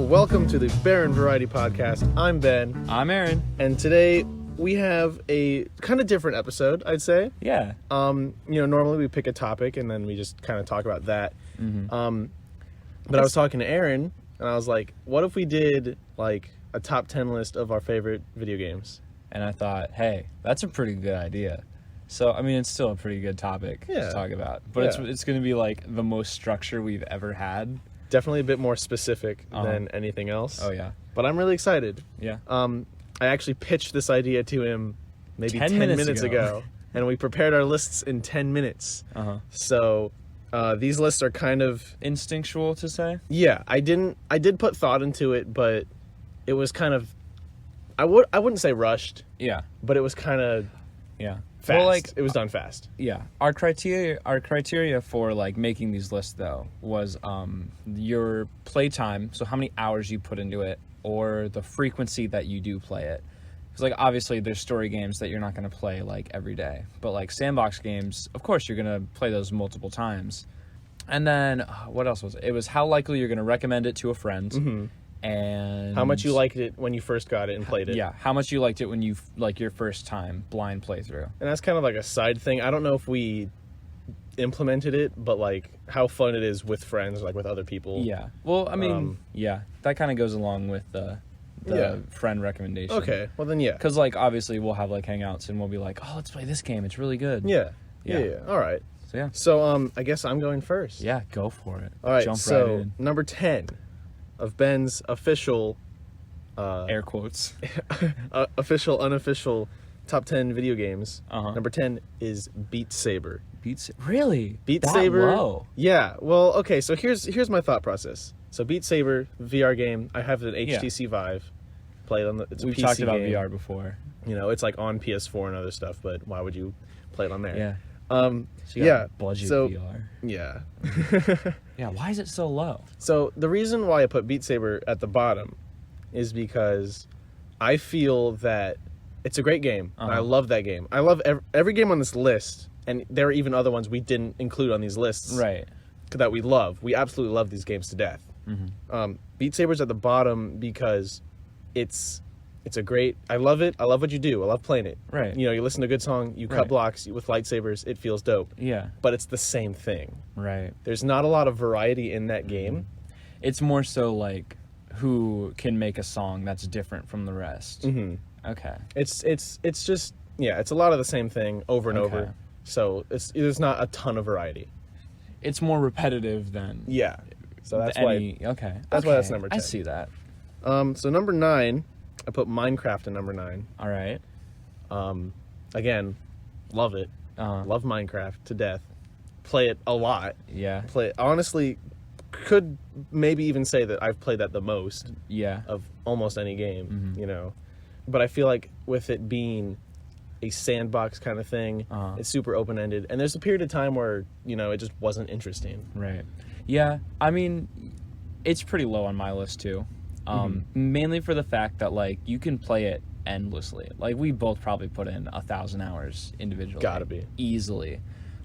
welcome to the Barren Variety Podcast. I'm Ben, I'm Aaron. and today we have a kind of different episode, I'd say. Yeah. Normally we pick a topic and then we just kind of talk about that. Mm-hmm. But I was talking to Aaron, and I was like, what if we did, like, a top 10 list of our favorite video games? And I thought, hey, that's a pretty good idea. So, I mean, it's still a pretty good topic to talk about. But it's going to be, like, the most structure we've ever had. Definitely a bit more specific than anything else. Oh, yeah. But I'm really excited. Yeah. I actually pitched this idea to him maybe 10 10 minutes minutes ago. And we prepared our lists in 10 minutes. Uh-huh. So these lists are kind of instinctual to say? Yeah, I did put thought into it, but it was kind of I wouldn't say rushed. Yeah. But it was kind of fast. Well, like, it was done fast. Yeah. Our criteria for, like, making these lists, though, was your playtime, so how many hours you put into it, or the frequency that you do play it. Because, like, obviously there's story games that you're not going to play, like, every day. But, like, sandbox games, of course you're going to play those multiple times. And then, what else was it? It was how likely you're going to recommend it to a friend. Mm-hmm. And how much you liked it when you first got it and played it. Yeah, how much you liked it when you, like, your first time blind playthrough. And that's kind of like a side thing. I don't know if we implemented it, but, like, how fun it is with friends, like, with other people. Yeah. Well, I mean, that kind of goes along with the friend recommendation. Okay, well then, yeah. Because, like, obviously we'll have, like, hangouts and we'll be like, oh, let's play this game. It's really good. Yeah. All right. So, yeah. So, I guess I'm going first. Yeah, go for it. All right, Jump so right in. number 10 of Ben's official... air quotes. official, unofficial top 10 video games. Uh-huh. Number 10 is Beat Saber. Really? Beat that Saber. Low? Yeah. Well, okay, so here's my thought process. So Beat Saber, VR game. I have an HTC Vive. Play it on it's a We've PC talked about game. VR before. You know, it's like on PS4 and other stuff, but why would you play it on there? Yeah. So you got budget VR. Yeah. Yeah, why is it so low? So the reason why I put Beat Saber at the bottom is because I feel that it's a great game. And I love that game. I love every game on this list, and there are even other ones we didn't include on these lists. Right. That we love. We absolutely love these games to death. Mm-hmm. Beat Saber's at the bottom because it's a great... I love it. I love what you do. I love playing it. Right. You know, you listen to a good song, you cut blocks with lightsabers, it feels dope. Yeah. But it's the same thing. Right. There's not a lot of variety in that game. It's more so, like, who can make a song that's different from the rest. Mm-hmm. Okay. It's just... Yeah, it's a lot of the same thing over and over. So there's not a ton of variety. It's more repetitive than... Yeah. So that's why... Okay. That's why that's number 10. I see that. So number 9... I put Minecraft at number 9. All right. Again, love it. Love Minecraft to death. Play it a lot. Yeah. Honestly, could maybe even say that I've played that the most. Yeah. Of almost any game, you know. But I feel like with it being a sandbox kind of thing, it's super open-ended. And there's a period of time where, you know, it just wasn't interesting. Right. Yeah. I mean, it's pretty low on my list, too. Mainly for the fact that, like, you can play it endlessly. Like, we both probably put in 1,000 hours individually. Gotta be. Easily.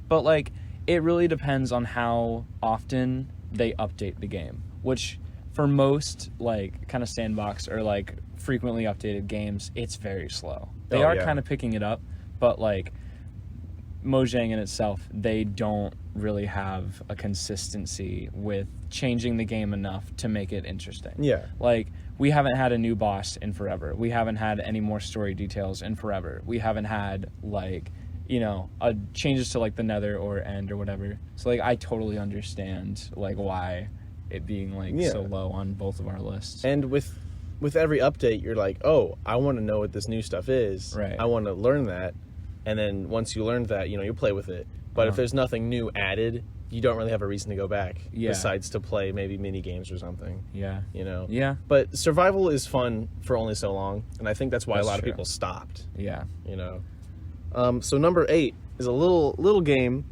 But, like, it really depends on how often they update the game. Which, for most, like, kind of sandbox or, like, frequently updated games, it's very slow. They are kind of picking it up, but, like, Mojang in itself, they don't really have a consistency with changing the game enough to make it interesting. Yeah. Like, we haven't had a new boss in forever. We haven't had any more story details in forever. We haven't had, like, you know, changes to, like, the Nether or End or whatever. So, like, I totally understand, like, why it being, like, so low on both of our lists. And with every update, you're like, oh, I want to know what this new stuff is. Right. I want to learn that. And then once you learn that, you know, you play with it. But if there's nothing new added, you don't really have a reason to go back. Yeah. Besides to play maybe mini games or something. Yeah. You know? Yeah. But survival is fun for only so long. And I think that's why a lot true. of people stopped. Yeah. You know? So number 8 is a little game.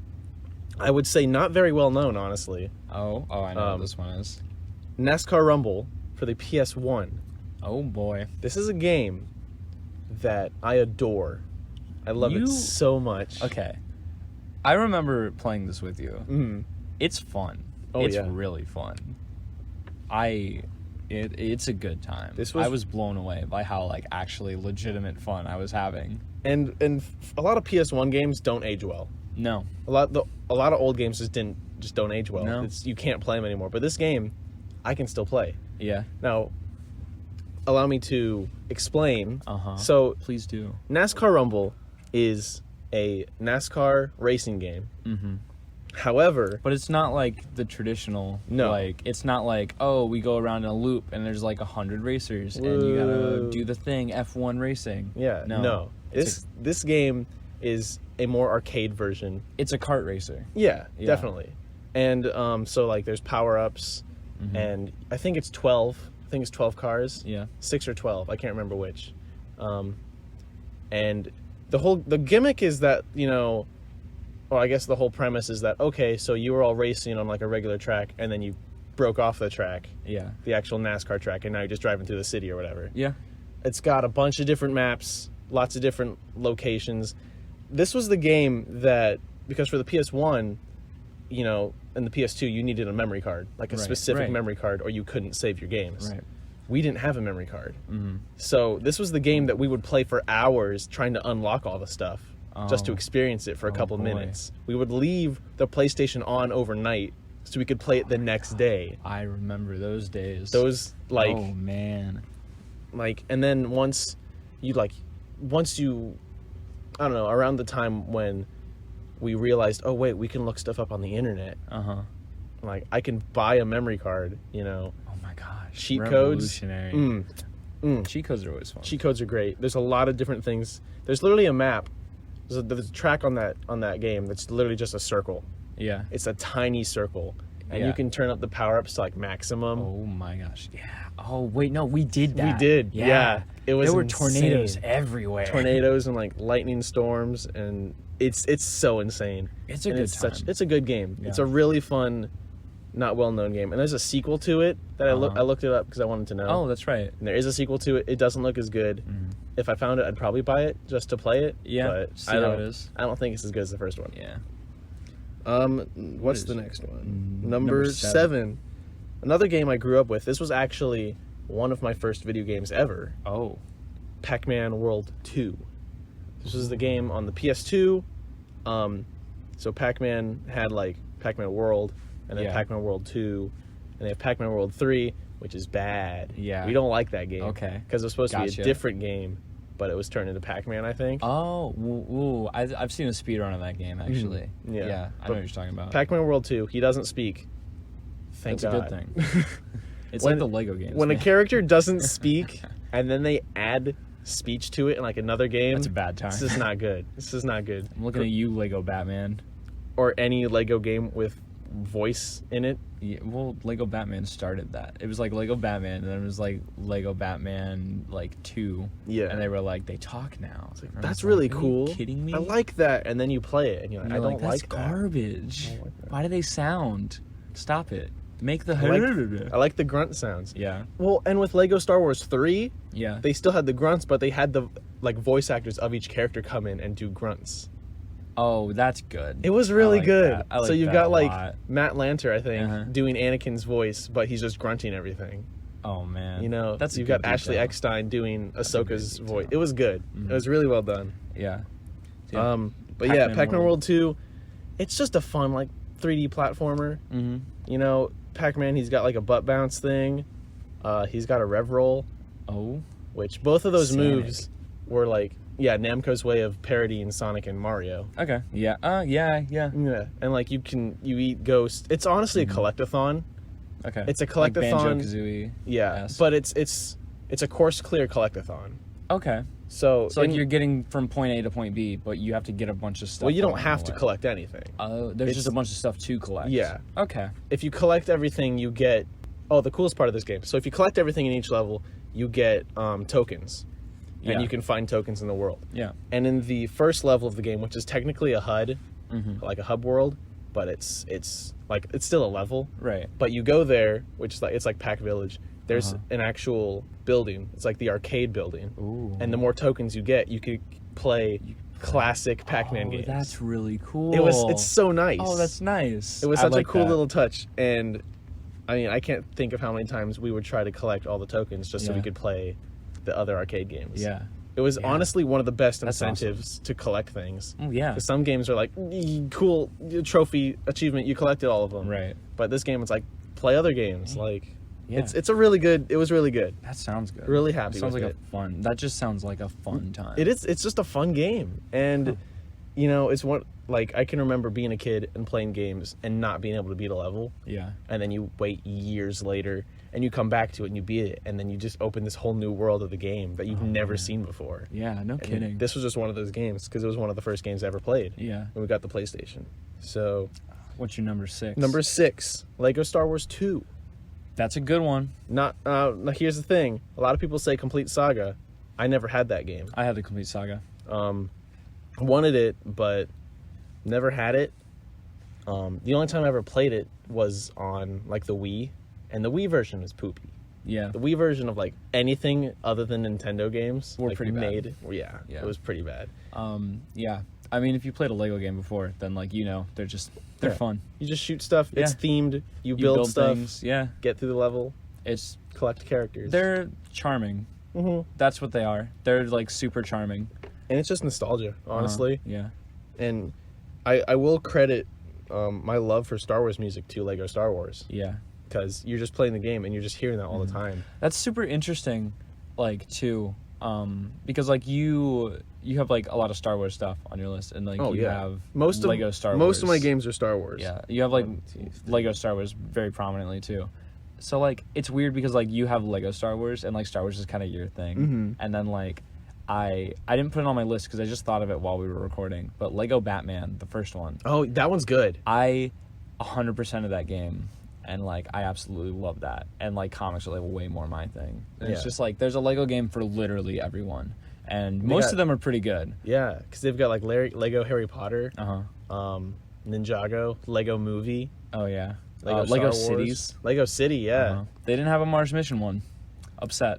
I would say not very well known, honestly. Oh, I know what this one is. NASCAR Rumble for the PS1. Oh, boy. This is a game that I adore. I love it so much. Okay. I remember playing this with you. Mm-hmm. It's fun. Oh, it's yeah. really fun. I It's a good time. I was blown away by how like actually legitimate fun I was having. And a lot of PS1 games don't age well. No. A lot of old games just don't age well. No. You can't play them anymore. But this game, I can still play. Yeah. Now, allow me to explain. So, please do. NASCAR Rumble is a NASCAR racing game. Mm-hmm. However, but it's not like the traditional. No. Like it's not like, oh, we go around in a loop and there's like 100 racers and you gotta do the thing F1 racing. Yeah. No. This game is a more arcade version. It's a kart racer. Yeah. Definitely. And so like there's power ups, and I think it's 12. I think it's 12 cars. Yeah. 6 or 12. I can't remember which. And the gimmick is that, you know, or I guess the whole premise is that, okay, so you were all racing on like a regular track and then you broke off the track. Yeah. The actual NASCAR track, and now you're just driving through the city or whatever. Yeah. It's got a bunch of different maps, lots of different locations. This was the game that, because for the PS1, you know, and the PS2, you needed a memory card, like a specific memory card, or you couldn't save your games. Right. We didn't have a memory card. Mm-hmm. So this was the game that we would play for hours trying to unlock all the stuff, just to experience it for a couple minutes. We would leave the PlayStation on overnight so we could play it the next day. I remember those days. Those, like... Oh, man. Like, and then once you, I don't know, around the time when we realized, oh, wait, we can look stuff up on the internet. Like, I can buy a memory card, you know. Oh, my gosh. Cheat codes. Revolutionary. Cheat codes are always fun. Cheat codes are great. There's a lot of different things. There's literally a map. There's a track on that game that's literally just a circle. Yeah. It's a tiny circle. And you can turn up the power-ups to, like, maximum. Oh, my gosh. Yeah. Oh, wait, no, we did that. We did, yeah. It was There were insane. tornadoes everywhere. Tornadoes and, like, lightning storms, and it's so insane. It's a good time. It's a good game. Yeah. It's a really fun, not well-known game. And there's a sequel to it that I looked it up because I wanted to know. Oh, that's right. And there is a sequel to it. It doesn't look as good. If I found it, I'd probably buy it just to play it. Yeah, but see how it is. I don't think it's as good as the first one. Yeah. What's the next one? Number 7. Another game I grew up with. This was actually one of my first video games ever. Oh. Pac-Man World 2. This was the game on the PS2. So Pac-Man had like Pac-Man World, and then Pac-Man World 2, and they have Pac-Man World 3, which is bad. Yeah. We don't like that game. Okay. Because it was supposed to be a different game, but it was turned into Pac-Man, I think. Oh, ooh, I've seen a speedrun of that game, actually. Yeah. Yeah, I know what you're talking about. Pac-Man World 2, he doesn't speak. Thank That's God. a good thing. It's like the Lego games. When man. a character doesn't speak, and then they add speech to it in like another game, That's a bad time. This is not good. This is not good. I'm looking at you, Lego Batman. Or any Lego game with voice in it. Yeah, well, Lego Batman started that. It was like Lego Batman, and then it was like Lego Batman like 2. Yeah. And they were like, they talk now. It's like, And I that's was really like, cool. Are you kidding me? I like that. And then you play it, and you're like, I don't that's like that. garbage. I don't like that. Why do they sound? Stop it. Make the I like the grunt sounds. Yeah. Well, and with Lego Star Wars 3, Yeah. they still had the grunts, but they had the like voice actors of each character come in and do grunts. Oh, that's good. It was really I like good. that. I like So you've that got a like lot. Matt Lanter, I think, Uh-huh. doing Anakin's voice, but he's just grunting everything. Oh man. You know, that's a you've good got Ashley detail. Eckstein doing a good Ahsoka's detail. voice. It was good. Mhm. It was really well done. Yeah. But yeah, Pac-Man World 2, it's just a fun like 3D platformer. Mm-hmm. You know, Pac-Man, he's got like a butt bounce thing. He's got a rev roll, Oh. which both of those Sonic. moves were like, Namco's way of parodying Sonic and Mario. Okay. Yeah. Yeah. Yeah, and like you eat Ghost. It's honestly a collectathon. Okay. It's a like collectathon. Banjo-Kazooie. Yeah, Yes. but it's a course clear collectathon. Okay. So So like you're getting from point A to point B, but you have to get a bunch of stuff. well, you don't along have the to way. collect anything. There's It's- just a bunch of stuff to collect. Yeah. Okay. If you collect everything, you get. Oh, the coolest part of this game. So if you collect everything in each level, you get tokens, Yeah. and you can find tokens in the world. Yeah. And in the first level of the game, which is technically a HUD, Mm-hmm. like a hub world, but it's still a level. Right. But you go there, which is it's like Pac Village. There's Uh-huh. an actual building. It's like the arcade building. Ooh. And the more tokens you get, you could play classic Pac-Man games. That's really cool. It's so nice. Oh, that's nice. It was I such like a cool that. little touch, and I mean, I can't think of how many times we would try to collect all the tokens just so we Yeah. could play the other arcade games. Yeah. It was Yeah. honestly one of the best That's incentives to collect things. Oh, yeah. 'Cause some games are like, cool, trophy, achievement, you collected all of them. Right. But this game, it's like, play other games. Like, Yeah. it's a really good, it was really good. That sounds good. Really happy It sounds with like it. a fun. That just sounds like a fun time. It's just a fun game. And, you know, it's one, like, I can remember being a kid and playing games and not being able to beat a level. Yeah. And then you wait years later and you come back to it and you beat it. And then you just open this whole new world of the game that you've never seen before. Yeah. No And kidding. this was just one of those games because it was one of the first games I ever played Yeah. when we got the PlayStation. So, What's your number 6? number 6, Lego Star Wars 2. That's a good one. Now, here's the thing. A lot of people say Complete Saga. I never had that game. I had the complete saga. Wanted it, but never had it. The only time I ever played it was on, like, the Wii. And the Wii version was poopy. Yeah. The Wii version of, like, anything other than Nintendo games Were like, pretty bad. Yeah, Yeah. it was pretty bad. Yeah. I mean, if you played a Lego game before, then like they're Yeah. fun. You just shoot stuff. It's Yeah. themed. You You build stuff. things. Yeah. Get through the level. It's Collect characters. they're charming. hmm That's what they are. They're like super charming. And it's just nostalgia, honestly. Yeah. And I will credit my love for Star Wars music to Lego Star Wars. Yeah. Because you're just playing the game and you're just hearing that all the time. That's super interesting, like too, because like you have like a lot of Star Wars stuff on your list, and like you have Lego Star Wars. Most of my games are Star Wars. Yeah, you have like 1, 2, 3. Lego Star Wars very prominently too. So like it's weird because like you have Lego Star Wars and like Star Wars is kind of your thing, and then like I didn't put it on my list because I just thought of it while we were recording. But Lego Batman, the first one, Oh, that one's good. I 100% of that game. And, like, I absolutely love that. And, like, comics are, like, way more my thing. And It's Yeah. just, like, there's a Lego game for literally everyone. And They most got- of them are pretty good. Yeah, because they've got like Lego Harry Potter, Uh-huh. Ninjago, Lego Movie, Oh, yeah. Lego, Lego Star Wars, Cities. Lego City. Yeah. Uh-huh. They didn't have a Mars Mission one. Upset.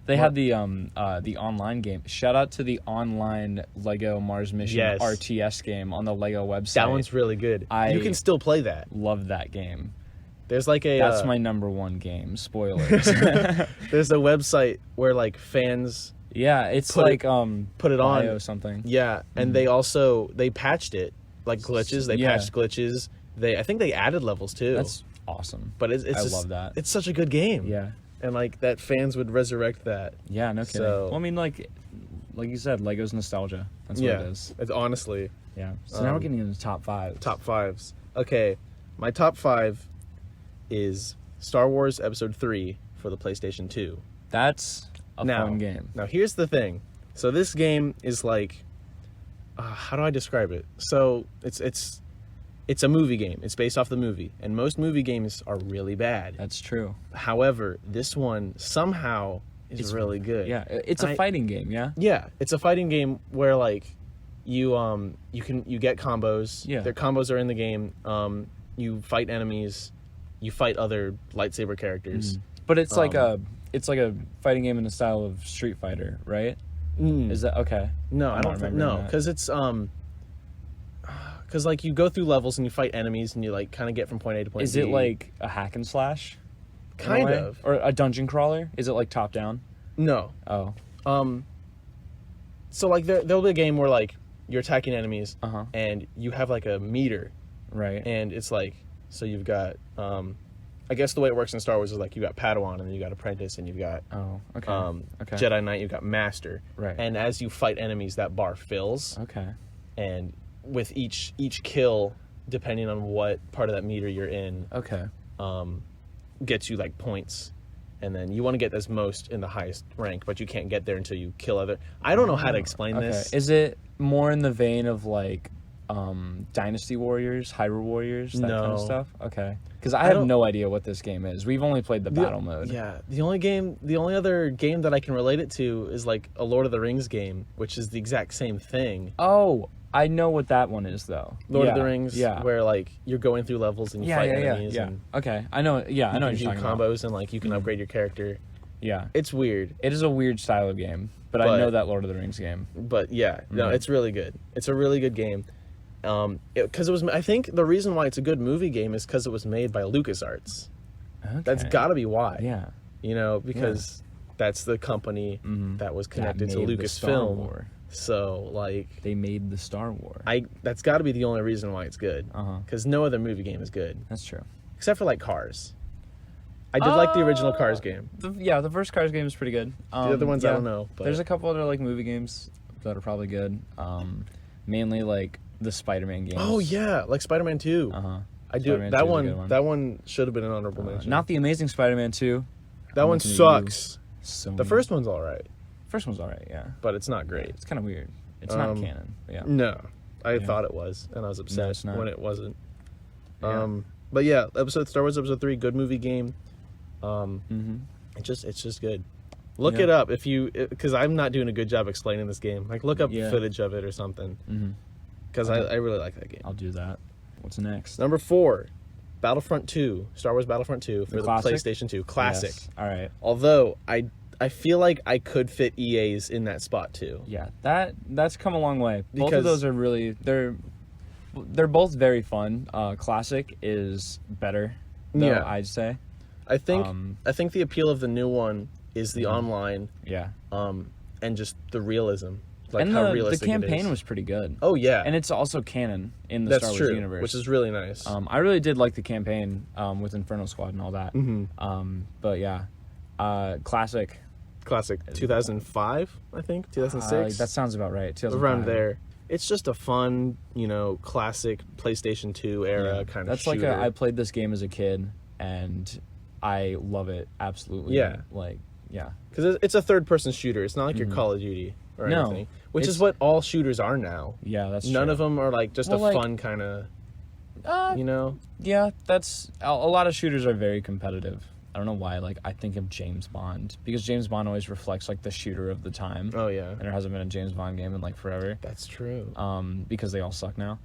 They had the online game. Shout out to the online Lego Mars Mission Yes. RTS game on the Lego website. That one's really good. You can still play that. Love that game. There's like a That's my number one game. Spoilers. there's a website where like fans Yeah, it's Put like it- put it on. Bio something. Yeah, and they patched it like glitches. They Yeah. patched glitches. I think they added levels too. That's awesome. but it's I just, love that. It's such a good game. Yeah. and like that fans would resurrect that. Yeah, no kidding. So- Well, I mean, like you said, Lego's nostalgia. That's yeah, what it is. it's honestly Yeah. So now we're getting into top 5. top 5s. Okay, my top 5 is Star Wars Episode 3 for the PlayStation 2. That's a fun game. Now here's the thing. So this game is like, how do I describe it? So it's a movie game. It's based off the movie, and most movie games are really bad. That's true. However, this one somehow is really good. Yeah, it's a fighting game. Yeah. Yeah, it's a fighting game where like you get combos. Yeah. Their combos are in the game. You fight enemies. You fight other lightsaber characters. But it's like a fighting game in the style of Street Fighter, right? Is that okay? No, I'm I not don't think remembering no, that. because it's because like you go through levels and you fight enemies and you like kind of get from point A to point Is B. it like a hack and slash? in a Kind way? of. Or a dungeon crawler? Is it like top down? No. Oh. So like there'll be a game where like you're attacking enemies Uh-huh. and you have like a meter Right. and it's like so you've got I guess the way it works in Star Wars is like you got Padawan and then you got Apprentice and you've got Oh, okay. Okay. Jedi Knight, you've got Master. Right. And as you fight enemies, that bar fills. Okay. And with each kill, depending on what part of that meter you're in, Okay. gets you like points. And then you want to get this most in the highest rank, but you can't get there until you kill other. I don't know how to explain Okay. this. Is it more in the vein of like Dynasty Warriors, Hyrule Warriors, that kind of No. stuff? Okay. Because I have don't- no idea what this game is. We've only played the battle mode. Yeah, the only other game that I can relate it to is like a Lord of the Rings game, which is the exact same thing. Oh, I know what that one is though. Lord of Yeah, the Rings, Yeah. where like you're going through levels and you Yeah, fight yeah, enemies yeah. and Okay. I know. Yeah, I know you what can you're do talking combos about. and like you can upgrade your character. Yeah. It's weird, It is a weird style of game, but I But- know that Lord of the Rings game. but yeah, no, Mhm. it's really good. It's a really good game. Because it was, I think the reason why it's a good movie game is because it was made by LucasArts. That's got to be why. Yeah. You know, because that's the company that was connected to Lucasfilm. So, like... They made the Star Wars. That's got to be the only reason why it's good. Because no other movie game is good. That's true. Except for, like, Cars. I did like the original Cars game. The first Cars game is pretty good. The other ones, I don't know. But... There's a couple other, like, movie games that are probably good. Mainly, like, the Spider-Man games. Oh, yeah. Like Spider-Man 2. I do. Spider-Man That 2 is a one, good one. that one should have been an honorable mention. Not the Amazing Spider-Man 2. That one sucks. So The first one's all right. First one's all right, yeah. But it's not great. It's kind of weird. It's not canon. But yeah. No. I thought it was, and I was upset it's not. when it wasn't. Yeah. But yeah, Star Wars Episode 3, good movie game. It's just good. Look it up because I'm not doing a good job explaining this game. Like, look up footage of it or something. Because I really like that game. I'll do that. What's next? Number 4, Battlefront 2, Star Wars Battlefront 2 for the classic? PlayStation 2. Classic. Yes. All right. Although, I feel like I could fit EA's in that spot too. Yeah, that's come a long way. Both Because- of those are really they're both very fun. Classic is better, though, Yeah. I'd say. I think the appeal of the new one is the online, Yeah, and just the realism, like and how the realistic campaign it is. was pretty good. Oh yeah, And it's also canon in the that's Star Wars true, universe, which is really nice. I really did like the campaign with Inferno Squad and all that. But yeah, classic. Classic 2005, I think 2006. That sounds about right. 2005. Around there. It's just a fun, classic PlayStation 2 era kind of That's shooter. I played this game as a kid, and I love it absolutely. Yeah. Yeah. Because it's a third-person shooter. It's not like your Call of Duty or No, anything, which is it's- what all shooters are now. Yeah, that's None true. of them are like just Well, a like- fun kind of, Yeah, that's a lot of shooters are very competitive. I don't know why. Like, I think of James Bond because James Bond always reflects like the shooter of the time. Oh yeah, And there hasn't been a James Bond game in like forever. that's true. Because they all suck now,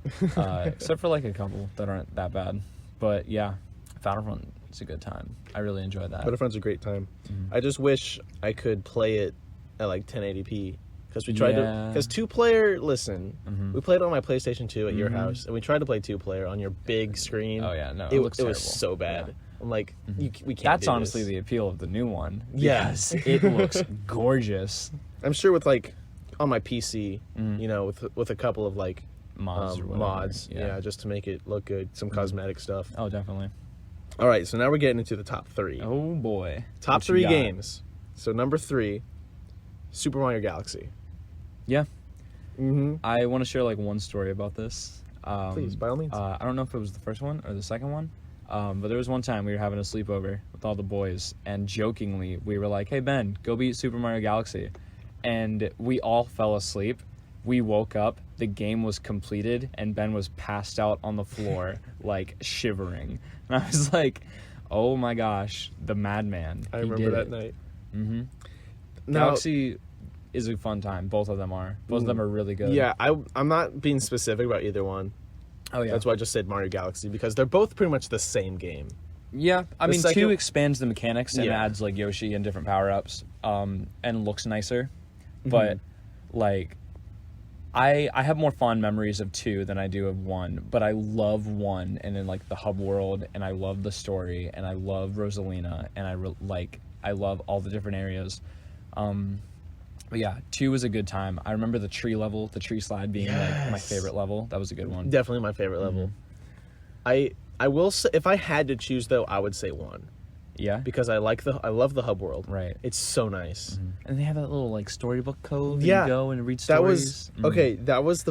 except for like a couple that aren't that bad. But yeah, Battlefront is a good time. I really enjoyed that. Battlefront's a great time. I just wish I could play it at like 1080p because we tried to. Because 2-player, listen, we played it on my PlayStation 2 at your house, and we tried to play 2-player on your big screen. Oh yeah, no, it looks was terrible. so bad. Yeah. I'm like, we can't. That's do honestly this. the appeal of the new one. Yes. because it looks gorgeous. I'm sure with like on my PC, with a couple of like Mods or whatever. mods, yeah, just to make it look good, some cosmetic stuff. Oh, definitely. All right, so now we're getting into the top 3. Oh boy. Top What you 3 got? games. So number 3, Super Mario Galaxy. Yeah. Mm-hmm. I want to share like one story about this. Please, by all means. I don't know if it was the first one or the second one, but there was one time we were having a sleepover with all the boys, and jokingly we were like, "Hey Ben, go beat Super Mario Galaxy," and we all fell asleep. We woke up, the game was completed, and Ben was passed out on the floor, like shivering. And I was like, "Oh my gosh, the madman!" I He remember did that it. night. Mm-hmm. Now, Galaxy is a fun time. Both of them are. Both of them are really good. yeah, I'm not being specific about either one. Oh yeah. That's why I just said Mario Galaxy, because they're both pretty much the same game. Yeah, I The mean, second- 2 expands the mechanics and Yeah. adds like Yoshi and different power ups, and looks nicer. Mm-hmm. But like, I have more fond memories of 2 than I do of 1. But I love 1, and in like the hub world, and I love the story, and I love Rosalina, and I love all the different areas. But yeah, 2 was a good time. I remember the tree level, the tree slide being like my Yes. favorite level. That was a good one. Definitely my favorite level. I will say, if I had to choose though, I would say 1, Yeah. because I love the hub world. Right. It's so nice. And they have that little like storybook cove. Yeah. You go and read That stories. was okay. That was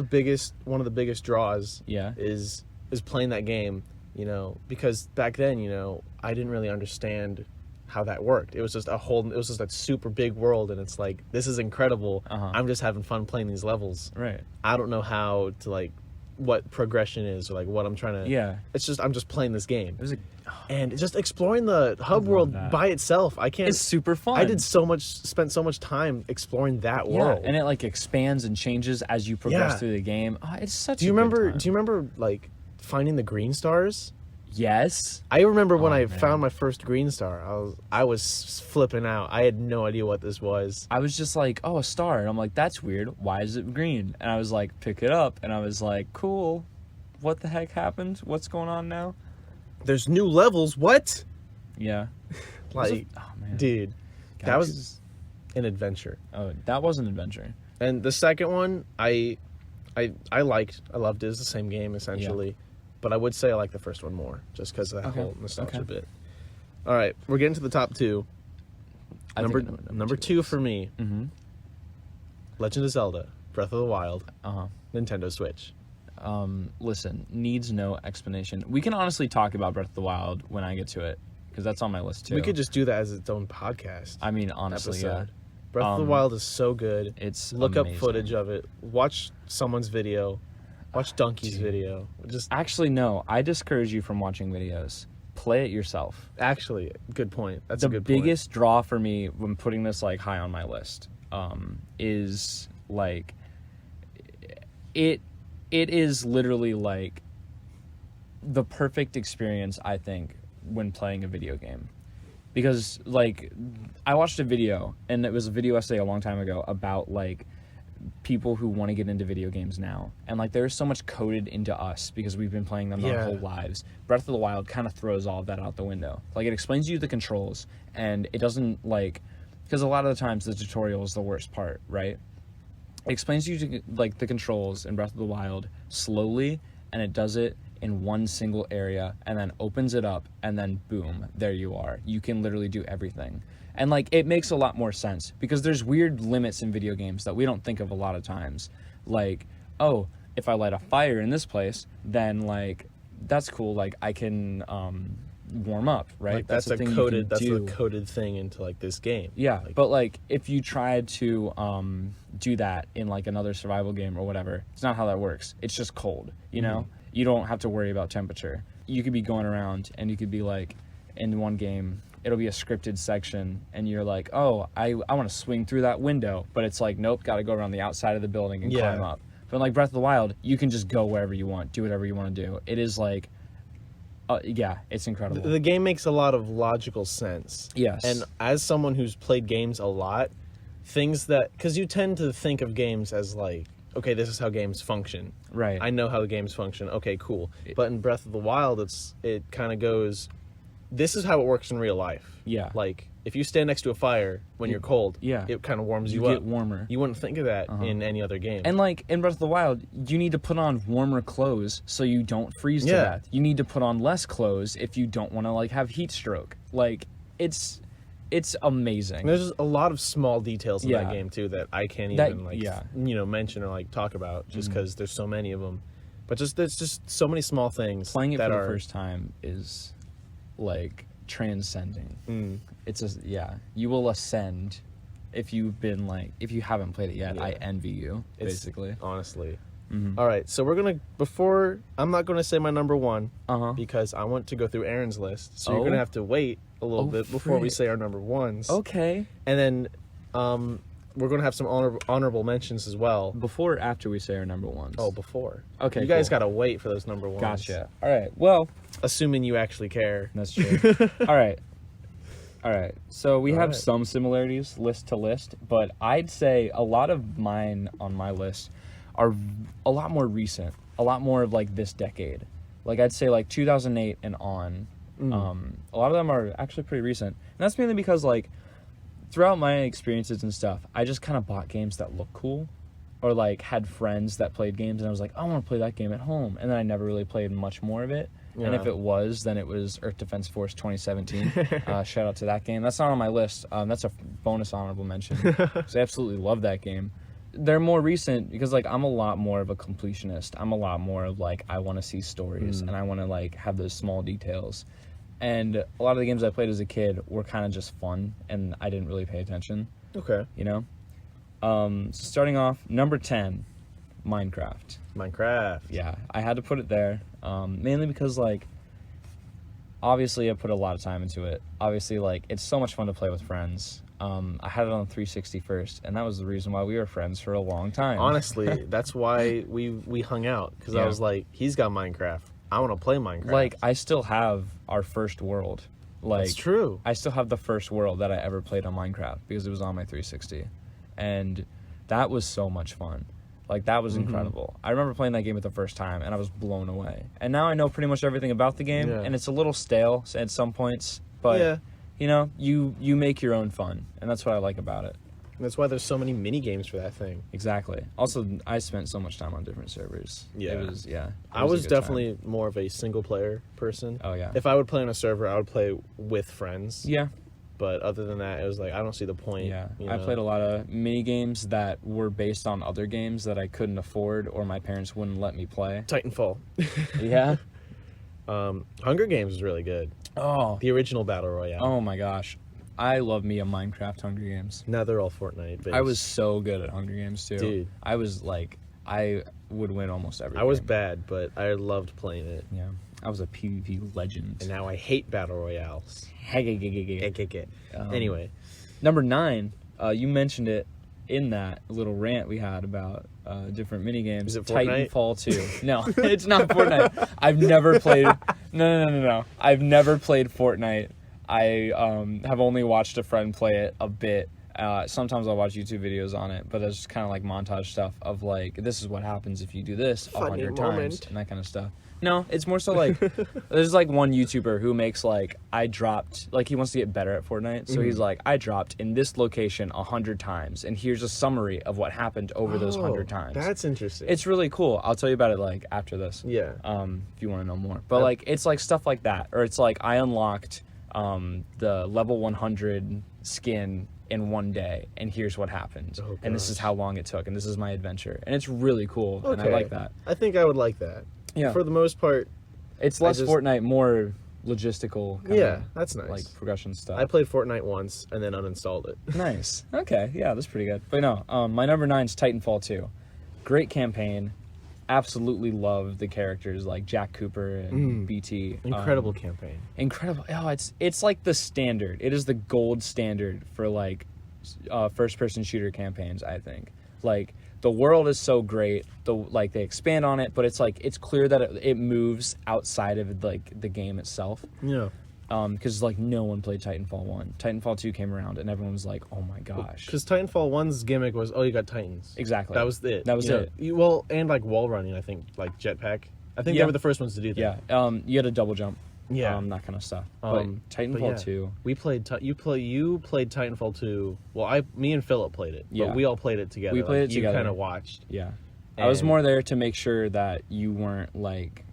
one of the biggest draws. Yeah. Is playing that game, because back then, I didn't really understand how that worked. It was just a super big world, and it's like, this is incredible. I'm just having fun playing these levels. Right. I don't know how to like what progression is, or like what I'm trying to. Yeah. It's just I'm just playing this game, It was a. and just exploring the hub world that. by itself. I can't. It's super fun. I spent so much time exploring that Yeah, world. and it like expands and changes as you progress Yeah. through the game. Oh, it's such. Do you a good remember? time. Do you remember like finding the green stars? Yes. I remember when Oh, I man. found my first green star. I was flipping out. I had no idea what this was. I was just like, oh, a star, and I'm like, that's weird. Why is it green? And I was like, pick it up, and I was like, cool. What the heck happened? What's going on now? There's new levels. What? Yeah. Like, Oh man, dude, that Galaxy's- was an adventure. Oh, that was an adventure. And the second one, I liked. I loved it. It's the same game essentially, but I would say I like the first one more, just because of that Okay. whole nostalgia Okay. bit. All right, we're getting to the top two. I think Number I know what number two for me, Mm-hmm. Legend of Zelda: Breath of the Wild, Uh-huh. Nintendo Switch. Listen, needs no explanation. We can honestly talk about Breath of the Wild when I get to it, because that's on my list too. We could just do that as its own podcast. I mean, honestly, episode. Breath of the Wild is so good. It's Look amazing. up footage of it. Watch someone's video. Watch Donkey's video. Just Actually, no. I discourage you from watching videos. Play it yourself. actually, good point. That's The a good biggest draw for me when putting this like high on my list is like it is literally like the perfect experience, I think, when playing a video game. Because like I watched a video, and it was a video essay a long time ago about like people who want to get into video games now, and like there's so much coded into us because we've been playing them our Yeah. whole lives. Breath of the Wild kind of throws all of that out the window. Like it explains to you the controls, and it doesn't like, because a lot of the times the tutorial is the worst part, right? It explains to you to, like the controls in Breath of the Wild slowly, and it does it in one single area, and then opens it up, and then boom, there you are. You can literally do everything. And like it makes a lot more sense because there's weird limits in video games that we don't think of a lot of times. Like, oh, if I light a fire in this place, then like that's cool. Like I can warm up, right? Like that's a thing you coded. can That's do. a coded thing into like this game. Yeah, Like, but like if you tried to do that in like another survival game or whatever, it's not how that works. It's just cold, you know? You don't have to worry about temperature. You could be going around and you could be like, in one game, it'll be a scripted section and you're like, oh, I want to swing through that window. But it's like, nope, got to go around the outside of the building and Yeah. climb up. But in like Breath of the Wild, you can just go wherever you want, do whatever you want to do. It is like, yeah, it's incredible. the game makes a lot of logical sense. Yes. And as someone who's played games a lot, things that, because you tend to think of games as like, okay, this is how games function. Right. I know how the games function. Okay, cool. But in Breath of the Wild, it kind of goes, this is how it works in real life. Yeah. Like if you stand next to a fire when you're cold, yeah. it kind of warms you get up. warmer. You wouldn't think of that in any other game. And like in Breath of the Wild, you need to put on warmer clothes so you don't freeze to Yeah. death. You need to put on less clothes if you don't want to like have heat stroke. Like it's amazing. And there's a lot of small details in Yeah. that game too that I can't That- even yeah. mention or like talk about just because there's so many of them. But just there's just so many small things Playing it that for are the first time is like transcending. It's you will ascend if you haven't played it yet. Yeah. I envy you, It's- basically. honestly. Mhm. All right, so I'm not gonna say my number one Uh-huh. because I want to go through Aaron's list. So you're Oh. gonna have to wait a little Oh, bit before we frick. say our number ones. Okay. And then we're gonna have some honorable mentions as well. Before or after we say our number ones? Oh, before. Okay, You guys cool. gotta wait for those number ones. Gotcha. All right. Well, Assuming you actually care. that's true. All right. So we All have right. some similarities list to list, but I'd say a lot of mine on my list are a lot more recent, a lot more of like this decade. Like I'd say like 2008 and on. A lot of them are actually pretty recent. And that's mainly because like throughout my experiences and stuff, I just kind of bought games that look cool, or like had friends that played games and I was like, I want to play that game at home. And then I never really played much more of it. And Yeah. if it was, then it was Earth Defense Force 2017. Shout out to that game. That's not on my list. That's a bonus honorable mention. 'Cause I absolutely love that game. They're more recent because like I'm a lot more of a completionist. I'm a lot more of like I want to see stories and I want to like have those small details. And a lot of the games I played as a kid were kind of just fun and I didn't really pay attention, Okay. you know? So starting off, number 10, Minecraft. Minecraft. Yeah, I had to put it there, mainly because like obviously I put a lot of time into it. Obviously, like it's so much fun to play with friends. I had it on 360 first, and that was the reason why we were friends for a long time. Honestly, that's why we hung out because I Yeah. was like, he's got Minecraft. I want to play Minecraft. Like I still have our first world. Like That's true. I still have the first world that I ever played on Minecraft because it was on my 360, and that was so much fun. Like that was incredible. I remember playing that game the first time and I was blown away. And now I know pretty much everything about the game, Yeah. and it's a little stale at some points, but Yeah. you know, you make your own fun, and that's what I like about it. That's why there's so many mini games for that thing. Exactly. Also, I spent so much time on different servers. Yeah. It was I a was good time. definitely more of a single player person. Oh yeah. If I would play on a server, I would play with friends. Yeah. But other than that, it was like I don't see the point. Yeah, you I know? played a lot of mini games that were based on other games that I couldn't afford or my parents wouldn't let me play. Titanfall. Yeah. Hunger Games was really good. Oh. The original Battle Royale. Oh my gosh, I love me a Minecraft Hunger Games. Now they're all Fortnite based. I was so good at Hunger Games too. Dude. I was like, I would win almost every. I was game. bad, but I loved playing it. Yeah, I was a PvP legend. And now I hate Battle Royales. Um, Anyway, Number 9, you mentioned it in that little rant we had about different mini games. Is it Fortnite? Titanfall 2. No, it's not Fortnite. I've never played. No. I've never played Fortnite. I have only watched a friend play it a bit. Sometimes I'll watch YouTube videos on it, but it's just kind of like montage stuff of like, this is what happens if you do this Funny 100 moment. times and that kind of stuff. No, it's more so like, there's like one YouTuber who makes like, I dropped, like he wants to get better at Fortnite. So he's like, I dropped in this location 100 times. And here's a summary of what happened over those 100 times. That's interesting. It's really cool. I'll tell you about it like after this. Yeah. If you want to know more. But like, it's like stuff like that. Or it's like, I unlocked the level 100 skin in one day, and here's what happened. Oh, and this is gosh. how long it took, and this is my adventure. And it's really cool, and I like that. I think I would like that. Yeah. For the most part, It's less just- Fortnite, more logistical kind yeah, of that's nice. like progression stuff. I played Fortnite once and then uninstalled it. Nice. Okay, yeah, that's pretty good. But no, my number 9 is Titanfall 2. Great campaign. Absolutely love the characters like Jack Cooper and BT. Incredible campaign. Incredible. Oh, it's like the standard. It is the gold standard for like first person shooter campaigns, I think. Like the world is so great. Like they expand on it, but it's like it's clear that it moves outside of like the game itself. Yeah. Because like no one played Titanfall 1. Titanfall 2 came around and everyone was like, "Oh my gosh." Because Titanfall 1's gimmick was, oh, you got Titans. Exactly. That was it. That was You know, it. well, and like wall running, I think, like jetpack. I think Yeah. they were the first ones to do that. Yeah. You had a double jump. Yeah. That kind of stuff. But Titanfall yeah. 2. We played. You played Titanfall 2. Well, me and Philip played it. Yeah. But we all played it together. We played it you together. kind of watched. Yeah. I was And- more there to make sure that you weren't like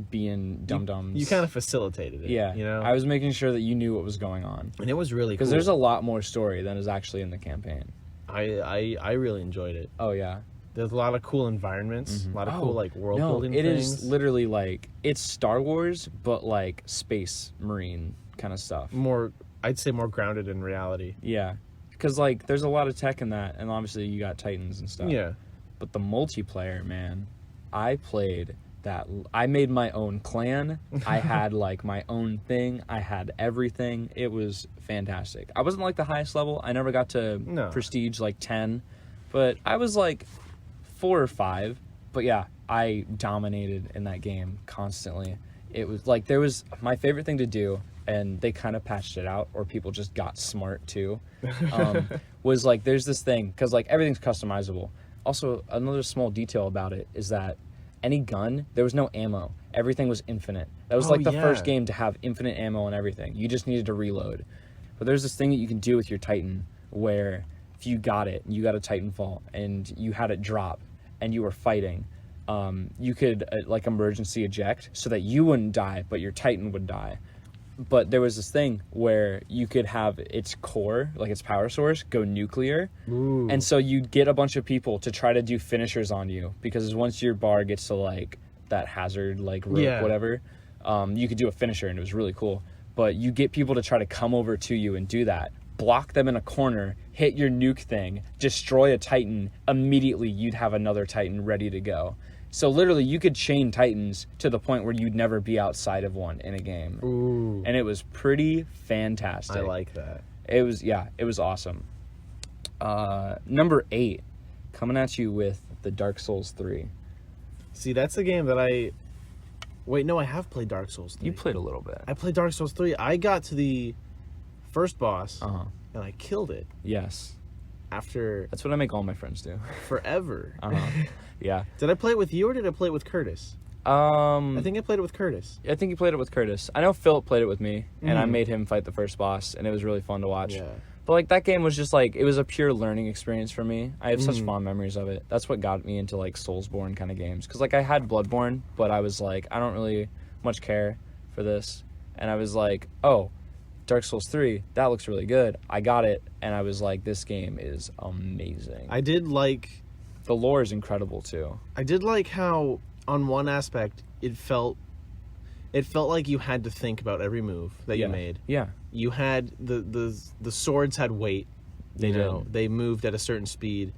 being dum-dums. You kind of facilitated it. Yeah. You know. I was making sure that you knew what was going on. and it was really cool. Because there's a lot more story than is actually in the campaign. I really enjoyed it. Oh, yeah. There's a lot of cool environments. A lot of cool like world no, building it things. is literally like, it's Star Wars, but like space marine kind of stuff. more. I'd say more grounded in reality. Yeah. Because like, there's a lot of tech in that, and obviously you got Titans and stuff. Yeah. But the multiplayer, man, I played that. I made my own clan. I had like my own thing. I had everything. It was fantastic. I wasn't like the highest level. I never got to No. prestige like 10, but I was like 4 or 5. But yeah, I dominated in that game constantly. It was like there was my favorite thing to do, and they kind of patched it out, or people just got smart too. Was like there's this thing because like everything's customizable. Also, another small detail about it is that any gun, there was no ammo. Everything was infinite. That was Oh, like the yeah. first game to have infinite ammo and everything. You just needed to reload. But there's this thing that you can do with your Titan where if you got it, you got a Titanfall, and you had it drop, and you were fighting, you could like emergency eject so that you wouldn't die, but your Titan would die. But there was this thing where you could have its core, like its power source, go nuclear. Ooh. And so you'd get a bunch of people to try to do finishers on you, because once your bar gets to like that hazard, like rope, Yeah. whatever, you could do a finisher, and it was really cool. But you get people to try to come over to you and do that. Block them in a corner, hit your nuke thing, destroy a Titan, immediately you'd have another Titan ready to go. So literally you could chain Titans to the point where you'd never be outside of one in a game. Ooh. And it was pretty fantastic. I like that. It was awesome. Number 8, coming at you with the Dark Souls 3. See, that's a game that I. Wait, no, I have played Dark Souls 3. You played a little bit. I played Dark Souls 3. I got to the first boss Uh-huh. and I killed it Yes. after That's what I make all my friends do. forever. Uh-huh. Yeah. Did I play it with you or did I play it with Curtis? I think I played it with Curtis. I think you played it with Curtis. I know Philip played it with me, and I Mhm. made him fight the first boss, and it was really fun to watch. Yeah. But like that game was just like it was a pure learning experience for me. I have such Mhm. fond memories of it. That's what got me into like Soulsborne kind of games. Because like I had Bloodborne, but I was like I don't really much care for this, and I was like, oh, Dark Souls 3, that looks really good. I got it, and I was like, this game is amazing. I did like The lore is incredible too. how on one aspect it felt like you had to think about every move that you made. Yeah. You had the swords had weight. They did. They moved at a certain speed.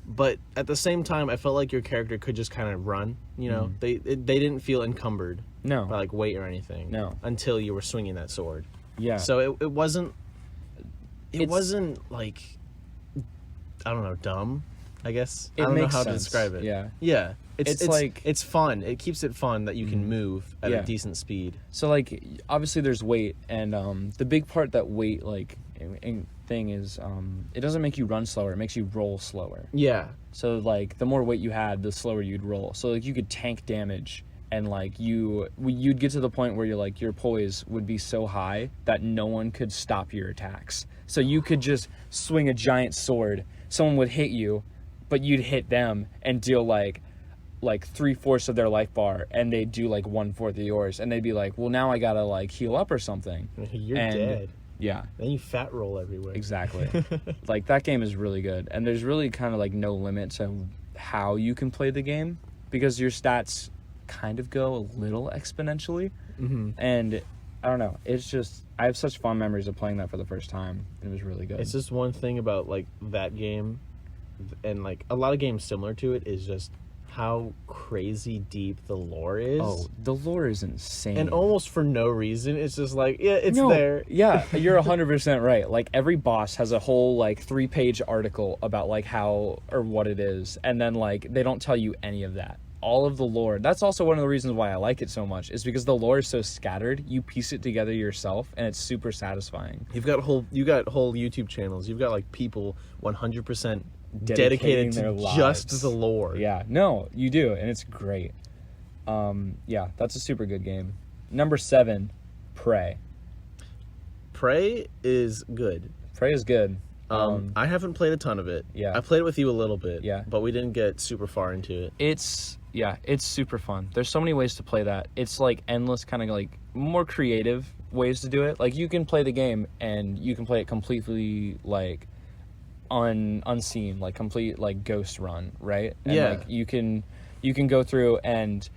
But at the same time I felt like your character could just kind of run, They didn't feel encumbered No. by like weight or anything. No. Until you were swinging that sword. Yeah. So it wasn't It's- like I don't know, dumb, I guess. It I don't know makes how to sense. describe it. Yeah. Yeah. It's like- it's fun. It keeps it fun that you can move at Yeah. a decent speed. So like obviously there's weight, and the big part that weight like thing is it doesn't make you run slower, it makes you roll slower. Yeah. So like the more weight you had, the slower you'd roll. So like you could tank damage, and like you'd get to the point where your poise would be so high that no one could stop your attacks. So you could just swing a giant sword, someone would hit you, but you'd hit them and deal like 3/4 of their life bar, and they'd do like 1/4 of yours, and they'd be like, well, now I gotta like heal up or something. You're And- dead. Yeah, Then you fat roll everywhere. exactly. Like that game is really good, and there's really kind of like no limit to how you can play the game because your stats kind of go a little exponentially. Mm-hmm. And I don't know, it's just I have such fond memories of playing that for the first time. It was really good. It's just one thing about like that game, and like a lot of games similar to it, is just how crazy deep the lore is. Oh, the lore is insane. And almost for no reason, it's just like, yeah, it's No, there. Yeah, you're 100% right. Like every boss has a whole like 3-page article about like how or what it is, and then like they don't tell you any of that. All of the lore. That's also one of the reasons why I like it so much, is because the lore is so scattered. You piece it together yourself, and it's super satisfying. You got whole YouTube channels. You've got like people 100% Dedicating dedicated their to just lives. the lore. Yeah, no, you do, and it's great. Yeah, that's a super good game. Number 7, Prey. Prey is good. Prey is good. I haven't played a ton of it. Yeah. I played it with you a little bit. Yeah. But we didn't get super far into it. It's super fun. There's so many ways to play that. It's like endless kind of like more creative ways to do it. Like you can play the game and you can play it completely like unseen, like complete like ghost run, right? And Yeah. like you can go through and